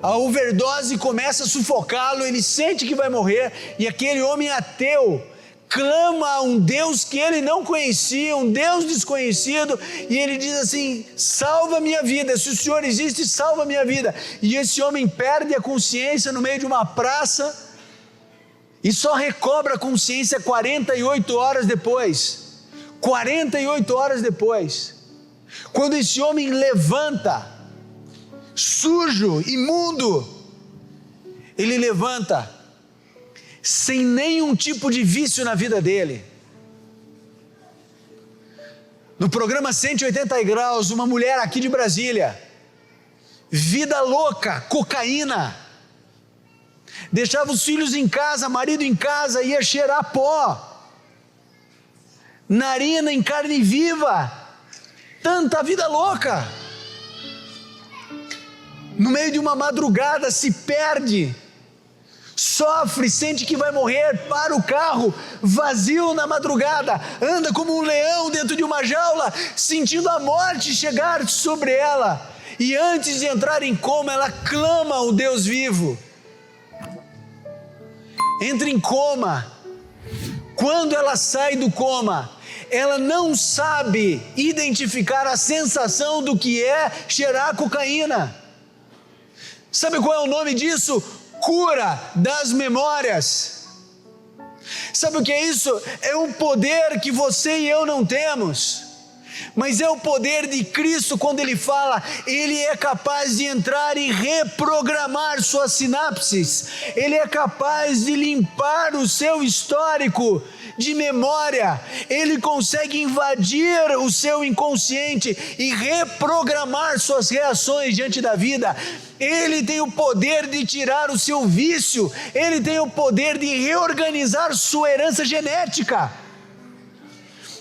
A overdose começa a sufocá-lo, ele sente que vai morrer, e aquele homem ateu clama a um Deus que ele não conhecia, um Deus desconhecido, e ele diz assim: salva minha vida, se o Senhor existe, salva minha vida. E esse homem perde a consciência no meio de uma praça, e só recobra a consciência 48 horas depois. 48 horas depois, quando esse homem levanta, sujo, imundo, ele levanta, sem nenhum tipo de vício na vida dele. No programa 180 graus, uma mulher aqui de Brasília, vida louca, cocaína, deixava os filhos em casa, marido em casa, ia cheirar pó, narina em carne viva, tanta vida louca. No meio de uma madrugada se perde, sofre, sente que vai morrer, para o carro, vazio na madrugada, anda como um leão dentro de uma jaula, sentindo a morte chegar sobre ela, e antes de entrar em coma, ela clama ao Deus vivo, entra em coma. Quando ela sai do coma, ela não sabe identificar a sensação do que é cheirar cocaína. Sabe qual é o nome disso? Cura das memórias. Sabe o que é isso? É um poder que você e eu não temos, mas é o poder de Cristo. Quando Ele fala, Ele é capaz de entrar e reprogramar suas sinapses, Ele é capaz de limpar o seu histórico de memória, Ele consegue invadir o seu inconsciente e reprogramar suas reações diante da vida. Ele tem o poder de tirar o seu vício, Ele tem o poder de reorganizar sua herança genética.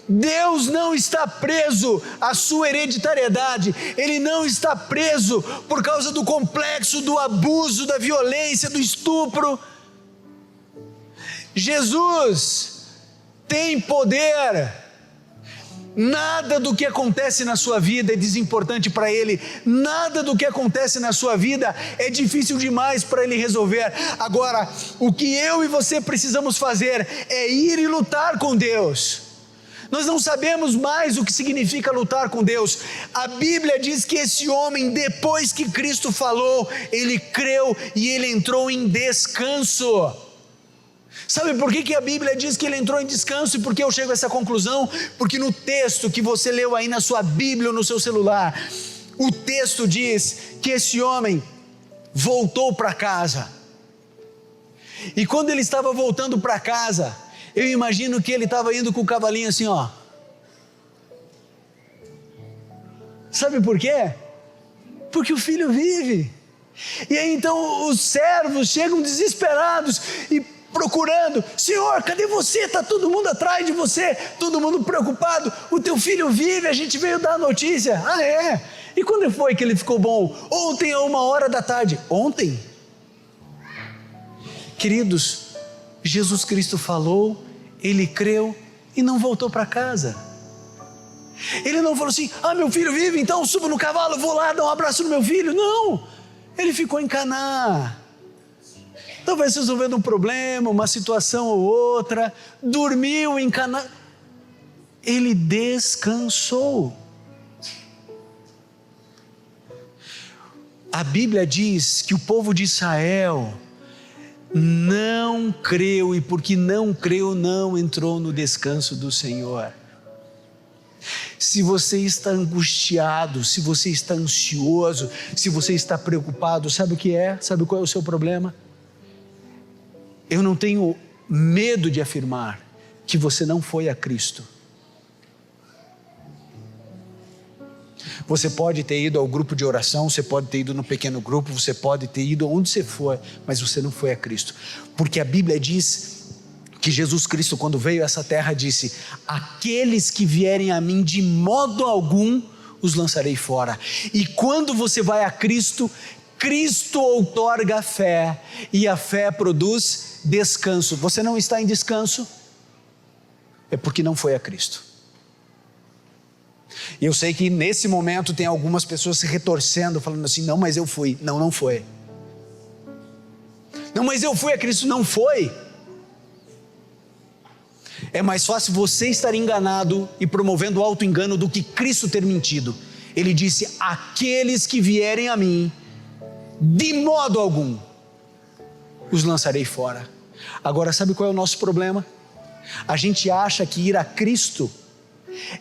Deus não está preso à sua hereditariedade, Ele não está preso por causa do complexo, do abuso, da violência, do estupro. Jesus tem poder. Nada do que acontece na sua vida é desimportante para Ele, nada do que acontece na sua vida é difícil demais para Ele resolver. Agora, o que eu e você precisamos fazer é ir e lutar com Deus. Nós não sabemos mais o que significa lutar com Deus. A Bíblia diz que esse homem, depois que Cristo falou, ele creu e ele entrou em descanso. Sabe por que a Bíblia diz que ele entrou em descanso e por que eu chego a essa conclusão? Porque no texto que você leu aí na sua Bíblia ou no seu celular, o texto diz que esse homem voltou para casa. E quando ele estava voltando para casa, eu imagino que ele estava indo com o cavalinho assim, ó. Sabe por quê? Porque o filho vive. E aí então os servos chegam desesperados e procurando: Senhor, cadê você? Está todo mundo atrás de você, todo mundo preocupado, o teu filho vive, a gente veio dar a notícia. Ah, é? E quando foi que ele ficou bom? Ontem a 1h da tarde. Ontem? Queridos, Jesus Cristo falou, ele creu e não voltou para casa. Ele não falou assim: ah, meu filho vive, então subo no cavalo, vou lá dar um abraço no meu filho. Não, ele ficou em Caná, talvez resolvendo um problema, uma situação ou outra, dormiu em Caná, ele descansou. A Bíblia diz que o povo de Israel não creu, e porque não creu, não entrou no descanso do Senhor. Se você está angustiado, se você está ansioso, se você está preocupado, sabe o que é? Sabe qual é o seu problema? Eu não tenho medo de afirmar que você não foi a Cristo. Você pode ter ido ao grupo de oração, você pode ter ido no pequeno grupo, você pode ter ido onde você for, mas você não foi a Cristo. Porque a Bíblia diz que Jesus Cristo, quando veio a essa terra, disse: aqueles que vierem a mim, de modo algum os lançarei fora. E quando você vai a Cristo, Cristo outorga a fé, e a fé produz descanso. Você não está em descanso? É porque não foi a Cristo. E eu sei que nesse momento tem algumas pessoas se retorcendo, falando assim, não, mas eu fui. Não, não foi. Não, mas eu fui a Cristo. Não foi. É mais fácil você estar enganado e promovendo o auto-engano do que Cristo ter mentido. Ele disse, aqueles que vierem a mim, de modo algum, os lançarei fora. Agora, sabe qual é o nosso problema? A gente acha que ir a Cristo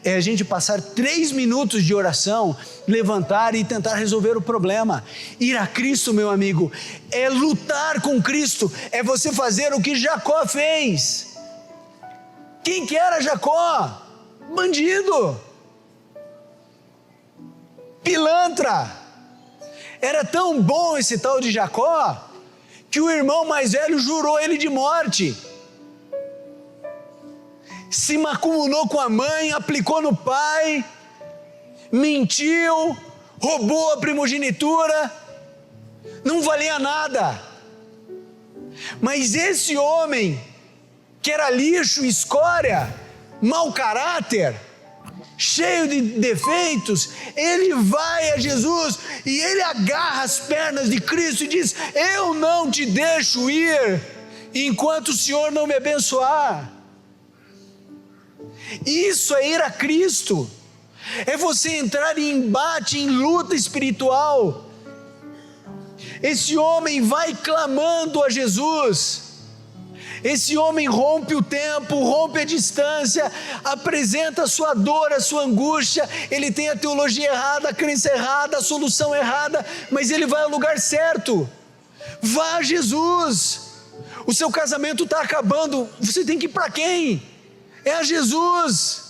é a gente passar 3 minutos de oração, levantar e tentar resolver o problema. Ir a Cristo, meu amigo, é lutar com Cristo, é você fazer o que Jacó fez. Quem que era Jacó? Bandido, pilantra. Era tão bom esse tal de Jacó, que o irmão mais velho jurou ele de morte. Se macumunou com a mãe, aplicou no pai, mentiu, roubou a primogenitura, não valia nada. Mas esse homem, que era lixo, escória, mau caráter, cheio de defeitos, ele vai a Jesus e ele agarra as pernas de Cristo e diz, eu não te deixo ir, enquanto o Senhor não me abençoar. Isso é ir a Cristo, é você entrar em embate, em luta espiritual. Esse homem vai clamando a Jesus, esse homem rompe o tempo, rompe a distância, apresenta a sua dor, a sua angústia, ele tem a teologia errada, a crença errada, a solução errada, mas ele vai ao lugar certo. Vá a Jesus. O seu casamento está acabando, você tem que ir para quem? É a Jesus.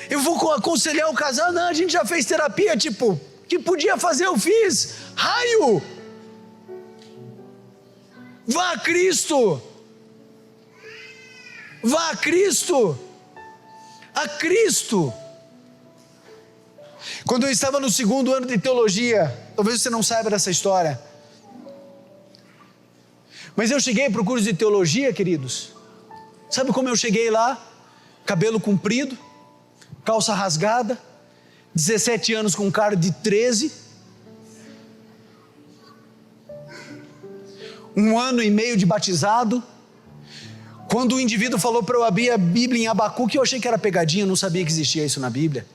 Eu vou aconselhar o casal, não, a gente já fez terapia, tipo, que podia fazer eu fiz, raio. Vá a Cristo. Vá a Cristo. A Cristo. Quando eu estava no 2º ano de teologia, talvez você não saiba dessa história, mas eu cheguei para o curso de teologia, queridos. Sabe como eu cheguei lá? Cabelo comprido, calça rasgada, 17 anos com cara de 13, 1 ano e meio de batizado. Quando o indivíduo falou para eu abrir a Bíblia em Abacuque, eu achei que era pegadinha, eu não sabia que existia isso na Bíblia.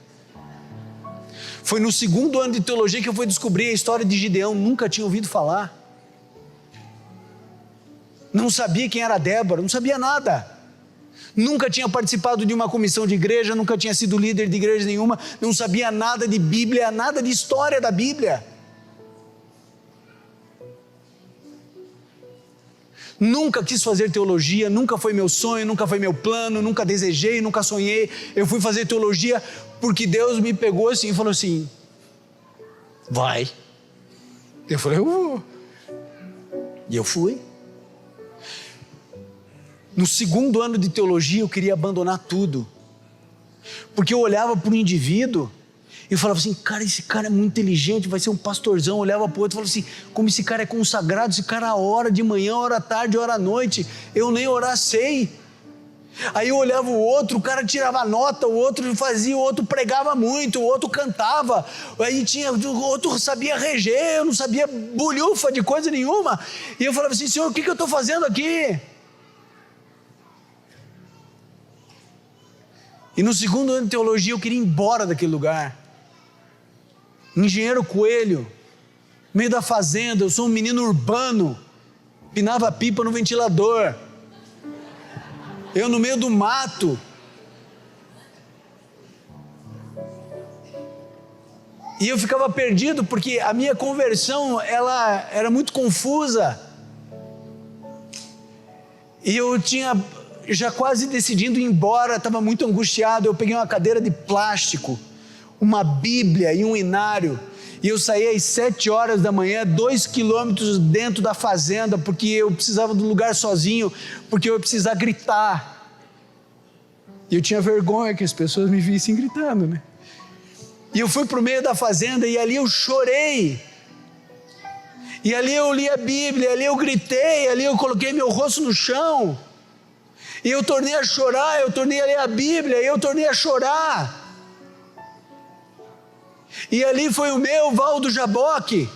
Foi no 2º ano de teologia que eu fui descobrir a história de Gideão, nunca tinha ouvido falar. Não sabia quem era Débora, não sabia nada. Nunca tinha participado de uma comissão de igreja, nunca tinha sido líder de igreja nenhuma, não sabia nada de Bíblia, nada de história da Bíblia. Nunca quis fazer teologia, nunca foi meu sonho, nunca foi meu plano, nunca desejei, nunca sonhei. Eu fui fazer teologia porque Deus me pegou assim e falou assim, vai. Eu falei, eu vou. E eu fui. No 2º ano de teologia eu queria abandonar tudo, porque eu olhava para um indivíduo e eu falava assim, cara, esse cara é muito inteligente, vai ser um pastorzão. Eu olhava para o outro e falava assim, como esse cara é consagrado, esse cara ora de manhã, ora à tarde, ora à noite, eu nem orar sei. Aí eu olhava o outro, o cara tirava nota, o outro fazia, o outro pregava muito, o outro cantava, aí tinha, o outro sabia reger, eu não sabia bolhufa de coisa nenhuma, e eu falava assim, Senhor, o que eu estou fazendo aqui? E no 2º ano de teologia eu queria ir embora daquele lugar. Engenheiro Coelho, meio da fazenda, eu sou um menino urbano, pinava pipa no ventilador, eu no meio do mato. E eu ficava perdido porque a minha conversão ela era muito confusa. E eu tinha já quase decidindo ir embora, estava muito angustiado. Eu peguei uma cadeira de plástico, uma Bíblia e um inário, e eu saí às 7 horas da manhã, 2 quilômetros dentro da fazenda, porque eu precisava de um lugar sozinho, porque eu ia precisar gritar. E eu tinha vergonha que as pessoas me vissem gritando, né? E eu fui para o meio da fazenda e ali eu chorei. E ali eu li a Bíblia, ali eu gritei, ali eu coloquei meu rosto no chão. E eu tornei a chorar, eu tornei a ler a Bíblia, e eu tornei a chorar. E ali foi o meu Val do Jaboque.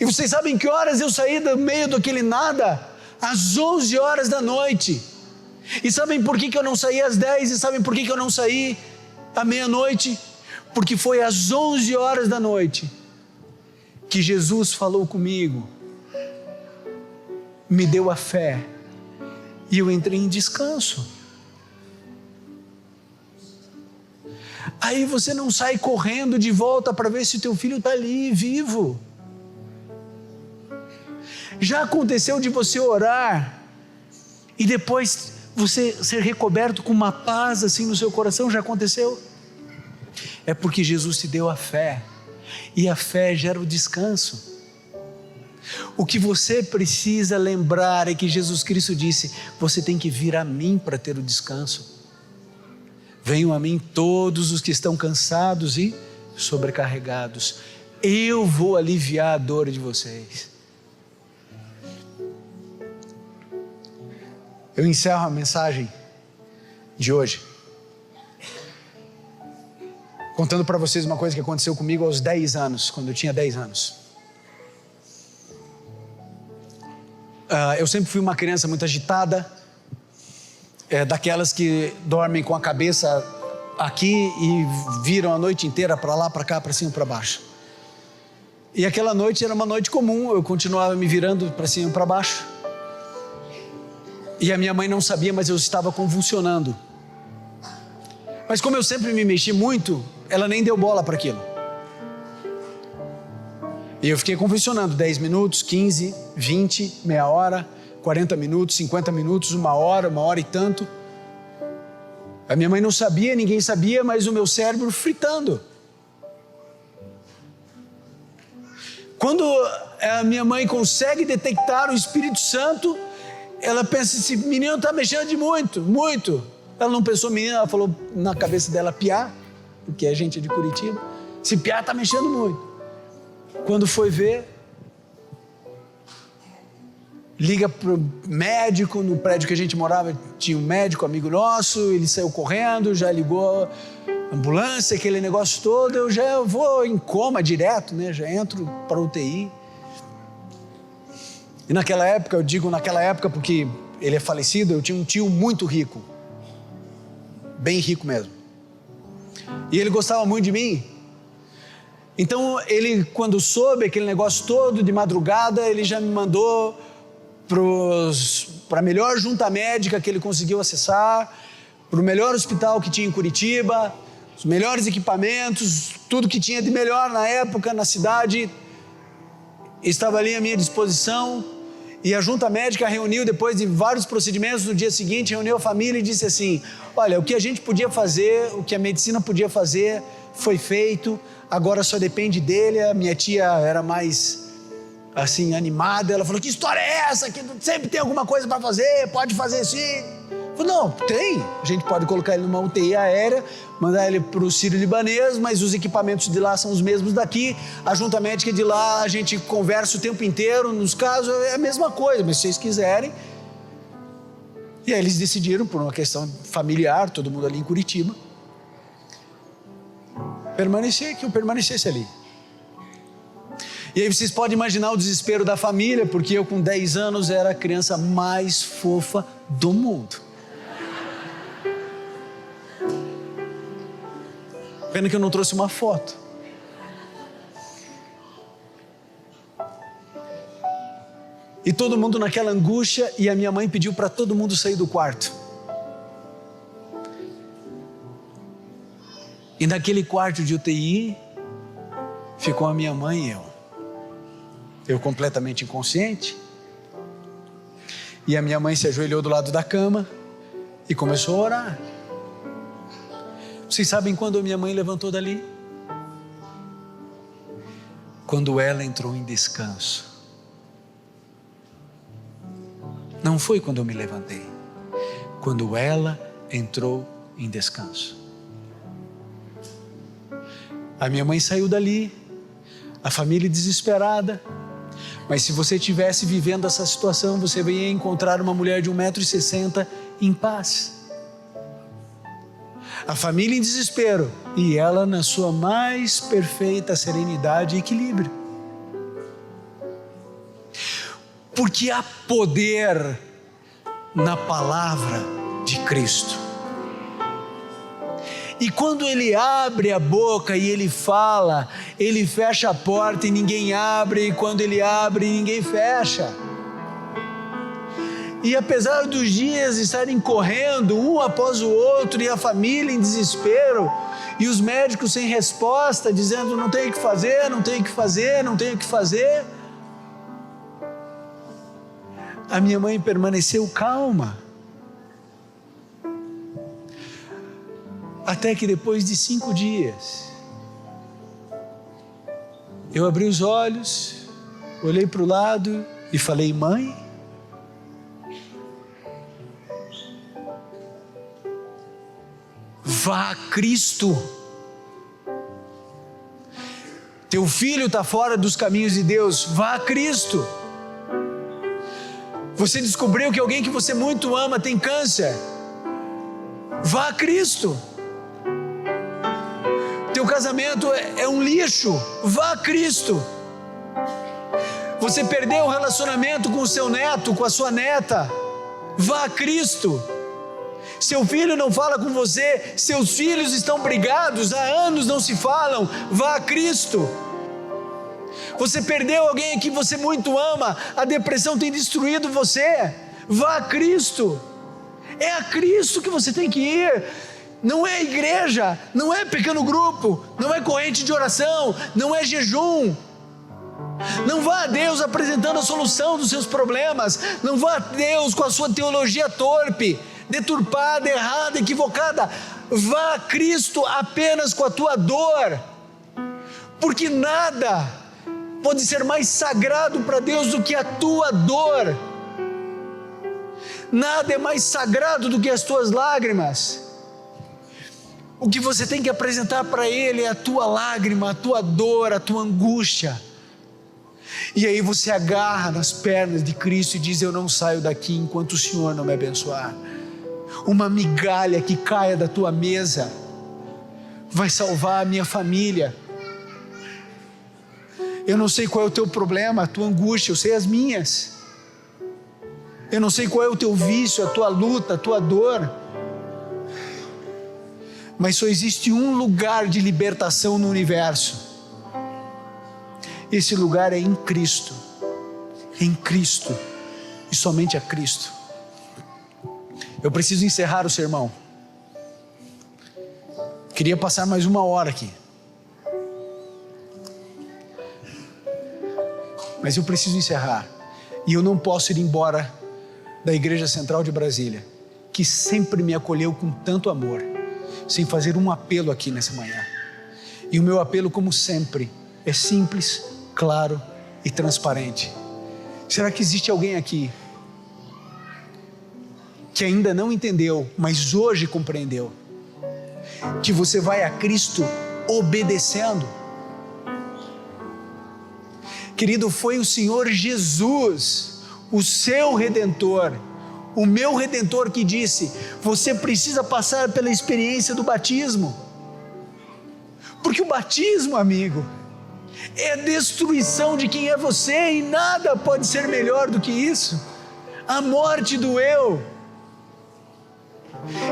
E vocês sabem que horas eu saí do meio daquele nada? Às 11 horas da noite. E sabem por que eu não saí às 10? E sabem por que eu não saí à meia-noite? Porque foi às 11 horas da noite que Jesus falou comigo, me deu a fé, e eu entrei em descanso. Aí você não sai correndo de volta para ver se o teu filho está ali, vivo. Já aconteceu de você orar, e depois você ser recoberto com uma paz assim no seu coração? Já aconteceu? É porque Jesus te deu a fé, e a fé gera o descanso. O que você precisa lembrar é que Jesus Cristo disse: você tem que vir a mim para ter o descanso. Venham a mim todos os que estão cansados e sobrecarregados, eu vou aliviar a dor de vocês. Eu encerro a mensagem de hoje contando para vocês uma coisa que aconteceu comigo aos 10 anos, quando eu tinha 10 anos. Eu sempre fui uma criança muito agitada, daquelas que dormem com a cabeça aqui e viram a noite inteira para lá, para cá, para cima e para baixo. E aquela noite era uma noite comum, eu continuava me virando para cima e para baixo. E a minha mãe não sabia, mas eu estava convulsionando. Mas como eu sempre me mexi muito, ela nem deu bola para aquilo. E eu fiquei convulsionando 10 minutos, 15, 20, meia hora, 40 minutos, 50 minutos, uma hora e tanto. A minha mãe não sabia, ninguém sabia, mas o meu cérebro fritando. Quando a minha mãe consegue detectar o Espírito Santo, ela pensa, esse menino está mexendo de muito. Ela não pensou menino, ela falou na cabeça dela piá, porque a gente é de Curitiba. Esse piá está mexendo muito. Quando foi ver, liga para o médico, no prédio que a gente morava tinha um médico amigo nosso, ele saiu correndo, já ligou a ambulância, aquele negócio todo, eu já vou em coma direto, né? Já entro para UTI. E naquela época, eu digo naquela época porque ele é falecido, eu tinha um tio muito rico, bem rico mesmo, e ele gostava muito de mim. Então ele, quando soube aquele negócio todo, de madrugada, ele já me mandou para a melhor junta médica que ele conseguiu acessar, para o melhor hospital que tinha em Curitiba, os melhores equipamentos, tudo que tinha de melhor na época na cidade estava ali à minha disposição. E a junta médica reuniu, depois de vários procedimentos, no dia seguinte reuniu a família e disse assim: olha, o que a gente podia fazer, o que a medicina podia fazer foi feito, agora só depende dele. A minha tia era mais assim animada, ela falou: que história é essa? Que sempre tem alguma coisa para fazer, pode fazer assim. Eu falei: não, tem, a gente pode colocar ele numa UTI aérea, mandar ele para o Sírio-Libanês, mas os equipamentos de lá são os mesmos daqui, a junta médica de lá a gente conversa o tempo inteiro, nos casos é a mesma coisa, mas se vocês quiserem. E aí eles decidiram, por uma questão familiar, todo mundo ali em Curitiba, que eu permanecesse ali. E aí vocês podem imaginar o desespero da família, porque eu com 10 anos era a criança mais fofa do mundo. Pena que eu não trouxe uma foto. E todo mundo naquela angústia, e a minha mãe pediu para todo mundo sair do quarto. E naquele quarto de UTI, ficou a minha mãe e eu completamente inconsciente. E a minha mãe se ajoelhou do lado da cama e começou a orar. Vocês sabem quando a minha mãe levantou dali? Quando ela entrou em descanso. Não foi quando eu me levantei. Quando ela entrou em descanso. A minha mãe saiu dali, a família desesperada. Mas se você estivesse vivendo essa situação, você ia encontrar uma mulher de 1,60 m em paz. A família em desespero e ela na sua mais perfeita serenidade e equilíbrio. Porque há poder na palavra de Cristo. E quando Ele abre a boca e Ele fala, Ele fecha a porta e ninguém abre, e quando Ele abre, ninguém fecha. E apesar dos dias estarem correndo um após o outro e a família em desespero e os médicos sem resposta, dizendo não tem o que fazer, não tem o que fazer, não tem o que fazer, a minha mãe permaneceu calma. Até que depois de 5 dias, eu abri os olhos, olhei para o lado e falei: mãe, vá a Cristo. Teu filho está fora dos caminhos de Deus, vá a Cristo. Você descobriu que alguém que você muito ama tem câncer, vá a Cristo. Teu casamento é um lixo, vá a Cristo. Você perdeu o relacionamento com o seu neto, com a sua neta, vá a Cristo. Seu filho não fala com você, seus filhos estão brigados, há anos não se falam, vá a Cristo. Você perdeu alguém que você muito ama, a depressão tem destruído você, vá a Cristo. É a Cristo que você tem que ir. Não é igreja, não é pequeno grupo, não é corrente de oração, não é jejum. Não vá a Deus apresentando a solução dos seus problemas, não vá a Deus com a sua teologia torpe, deturpada, errada, equivocada. Vá a Cristo apenas com a tua dor, porque nada pode ser mais sagrado para Deus do que a tua dor. Nada é mais sagrado do que as tuas lágrimas. O que você tem que apresentar para Ele é a tua lágrima, a tua dor, a tua angústia. E aí você agarra nas pernas de Cristo e diz: eu não saio daqui enquanto o Senhor não me abençoar. Uma migalha que caia da tua mesa vai salvar a minha família. Eu não sei qual é o teu problema, a tua angústia, eu sei as minhas. Eu não sei qual é o teu vício, a tua luta, a tua dor. Mas só existe um lugar de libertação no universo. Esse lugar é em Cristo. Em Cristo. E somente a Cristo. Eu preciso encerrar o sermão. Queria passar mais 1 hora aqui. Mas eu preciso encerrar. E eu não posso ir embora da Igreja Central de Brasília, que sempre me acolheu com tanto amor, sem fazer um apelo aqui nessa manhã. E o meu apelo, como sempre, é simples, claro e transparente. Será que existe alguém aqui que ainda não entendeu, mas hoje compreendeu, que você vai a Cristo obedecendo? Querido, foi o Senhor Jesus, o seu Redentor, o meu Redentor, que disse: você precisa passar pela experiência do batismo. Porque o batismo, amigo, é a destruição de quem é você, e nada pode ser melhor do que isso. A morte do eu.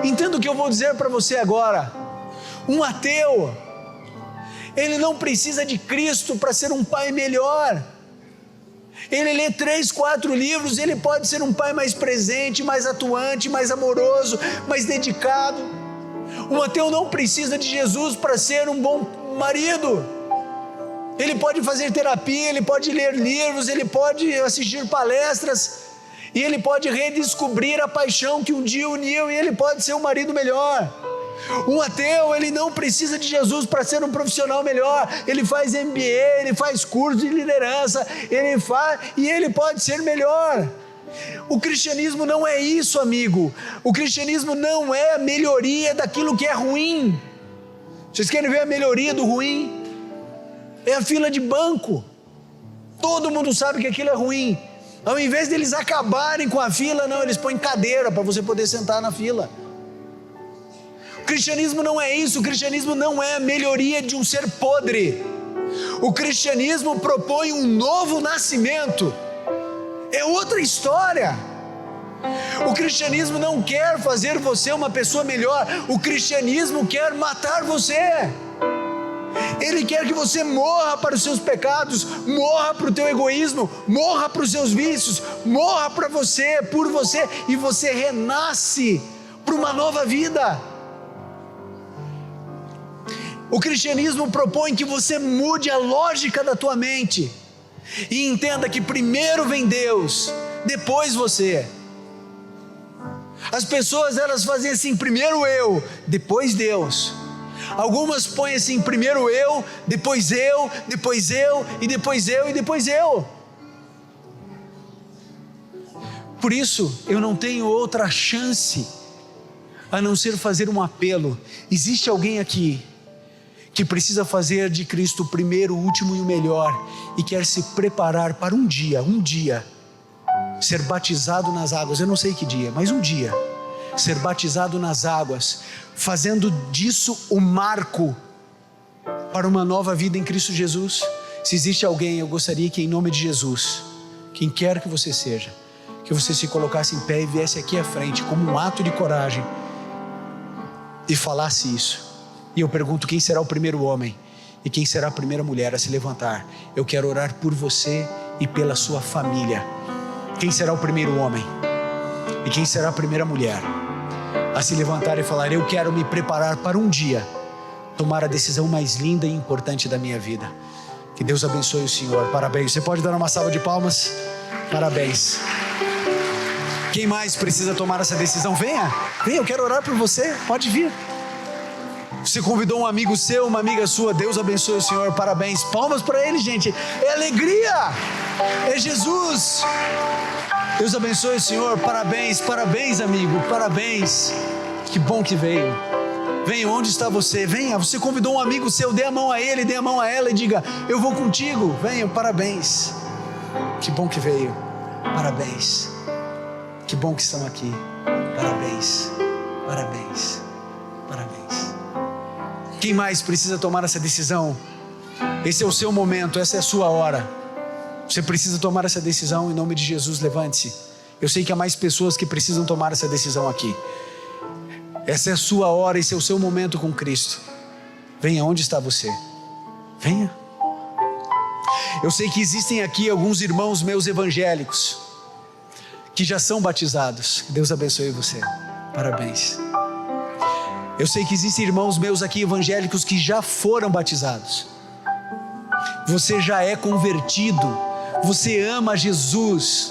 Entenda o que eu vou dizer para você agora. Um ateu, ele não precisa de Cristo para ser um pai melhor. Ele lê 3, 4 livros, ele pode ser um pai mais presente, mais atuante, mais amoroso, mais dedicado. Um ateu não precisa de Jesus para ser um bom marido. Ele pode fazer terapia, ele pode ler livros, ele pode assistir palestras, e ele pode redescobrir a paixão que um dia uniu, e ele pode ser um marido melhor. Um ateu, ele não precisa de Jesus para ser um profissional melhor. Ele faz MBA, ele faz curso de liderança, e ele pode ser melhor. O cristianismo não é isso, amigo. O cristianismo não é a melhoria daquilo que é ruim. Vocês querem ver a melhoria do ruim? É a fila de banco. Todo mundo sabe que aquilo é ruim. Ao invés deles acabarem com a fila, não, eles põem cadeira para você poder sentar na fila. O cristianismo não é isso. O cristianismo não é a melhoria de um ser podre. O cristianismo propõe um novo nascimento. É outra história. O cristianismo não quer fazer você uma pessoa melhor. O cristianismo quer matar você. Ele quer que você morra para os seus pecados, morra para o teu egoísmo, morra para os seus vícios, morra para você, por você, e você renasce para uma nova vida. O cristianismo propõe que você mude a lógica da tua mente e entenda que primeiro vem Deus, depois você. As pessoas, elas fazem assim, primeiro eu, depois Deus. Algumas põem assim, primeiro eu, depois eu, depois eu, e depois eu, e depois eu. Por isso, eu não tenho outra chance a não ser fazer um apelo. Existe alguém aqui que precisa fazer de Cristo o primeiro, o último e o melhor, e quer se preparar para um dia, ser batizado nas águas. Eu não sei que dia, mas um dia, ser batizado nas águas, fazendo disso o marco para uma nova vida em Cristo Jesus. Se existe alguém, eu gostaria que, em nome de Jesus, quem quer que você seja, que você se colocasse em pé e viesse aqui à frente como um ato de coragem e falasse isso. E eu pergunto, quem será o primeiro homem e quem será a primeira mulher a se levantar? Eu quero orar por você e pela sua família. Quem será o primeiro homem e quem será a primeira mulher a se levantar e falar: eu quero me preparar para um dia tomar a decisão mais linda e importante da minha vida? Que Deus abençoe o senhor. Parabéns. Você pode dar uma salva de palmas? Parabéns. Quem mais precisa tomar essa decisão? Venha, eu quero orar por você. Pode vir. Você convidou um amigo seu, uma amiga sua. Deus abençoe o senhor. Parabéns. Palmas para ele, gente. É alegria, é Jesus. Deus abençoe o senhor. Parabéns, parabéns, amigo. Parabéns. Que bom que veio. Venha, onde está você? Venha, você convidou um amigo seu. Dê a mão a ele, dê a mão a ela e diga: eu vou contigo. Venha, parabéns. Que bom que veio. Parabéns. Que bom que estão aqui. Parabéns. Parabéns. Parabéns. Quem mais precisa tomar essa decisão? Esse é o seu momento, essa é a sua hora. Você precisa tomar essa decisão. Em nome de Jesus, levante-se. Eu sei que há mais pessoas que precisam tomar essa decisão aqui. Essa é a sua hora, esse é o seu momento com Cristo. Venha, onde está você? Venha. Eu sei que existem aqui alguns irmãos meus evangélicos que já são batizados. Deus abençoe você. Parabéns. Eu sei que existem irmãos meus aqui evangélicos que já foram batizados. Você já é convertido. Você ama Jesus.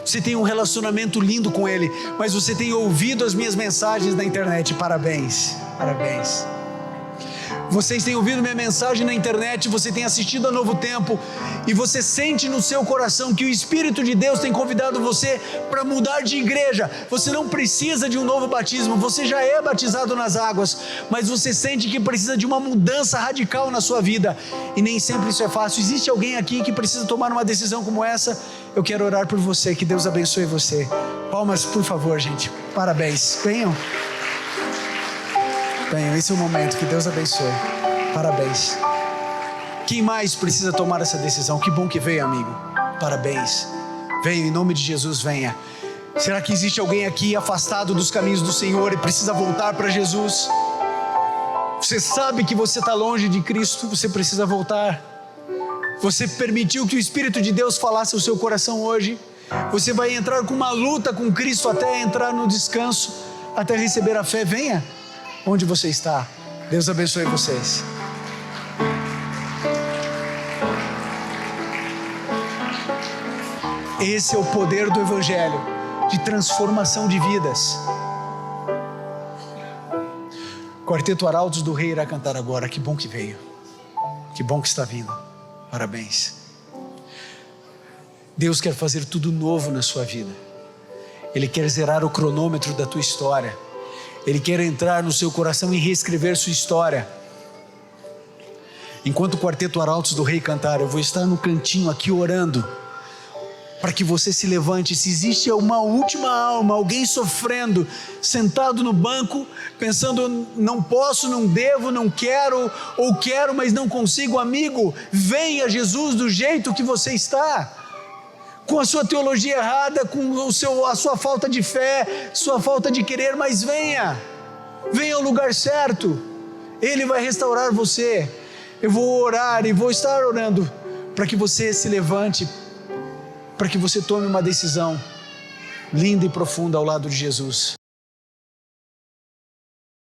Você tem um relacionamento lindo com Ele, mas você tem ouvido as minhas mensagens na internet. Parabéns, parabéns. Vocês têm ouvido minha mensagem na internet, você tem assistido a Novo Tempo, e você sente no seu coração que o Espírito de Deus tem convidado você para mudar de igreja. Você não precisa de um novo batismo, você já é batizado nas águas, mas você sente que precisa de uma mudança radical na sua vida, e nem sempre isso é fácil. Existe alguém aqui que precisa tomar uma decisão como essa? Eu quero orar por você, que Deus abençoe você. Palmas, por favor, gente. Parabéns. Venham. Venham, esse é o momento. Que Deus abençoe. Parabéns. Quem mais precisa tomar essa decisão? Que bom que veio, amigo. Parabéns. Venha, em nome de Jesus, venha. Será que existe alguém aqui afastado dos caminhos do Senhor e precisa voltar para Jesus? Você sabe que você está longe de Cristo, você precisa voltar. Você permitiu que o Espírito de Deus falasse ao seu coração hoje. Você vai entrar com uma luta com Cristo até entrar no descanso, até receber a fé. Venha onde você está. Deus abençoe vocês. Esse é o poder do Evangelho, de transformação de vidas. Quarteto Arautos do Rei irá cantar agora. Que bom que veio. Que bom que está vindo. Parabéns. Deus quer fazer tudo novo na sua vida. Ele quer zerar o cronômetro da tua história. Ele quer entrar no seu coração e reescrever sua história. Enquanto o Quarteto Arautos do Rei cantar, eu vou estar no cantinho aqui orando, para que você se levante. Se existe uma última alma, alguém sofrendo, sentado no banco, pensando, não posso, não devo, não quero, ou quero, mas não consigo, amigo, venha Jesus do jeito que você está, com a sua teologia errada, com a sua falta de fé, sua falta de querer, mas venha ao lugar certo, Ele vai restaurar você. Eu vou orar e vou estar orando, para que você se levante, para que você tome uma decisão linda e profunda ao lado de Jesus.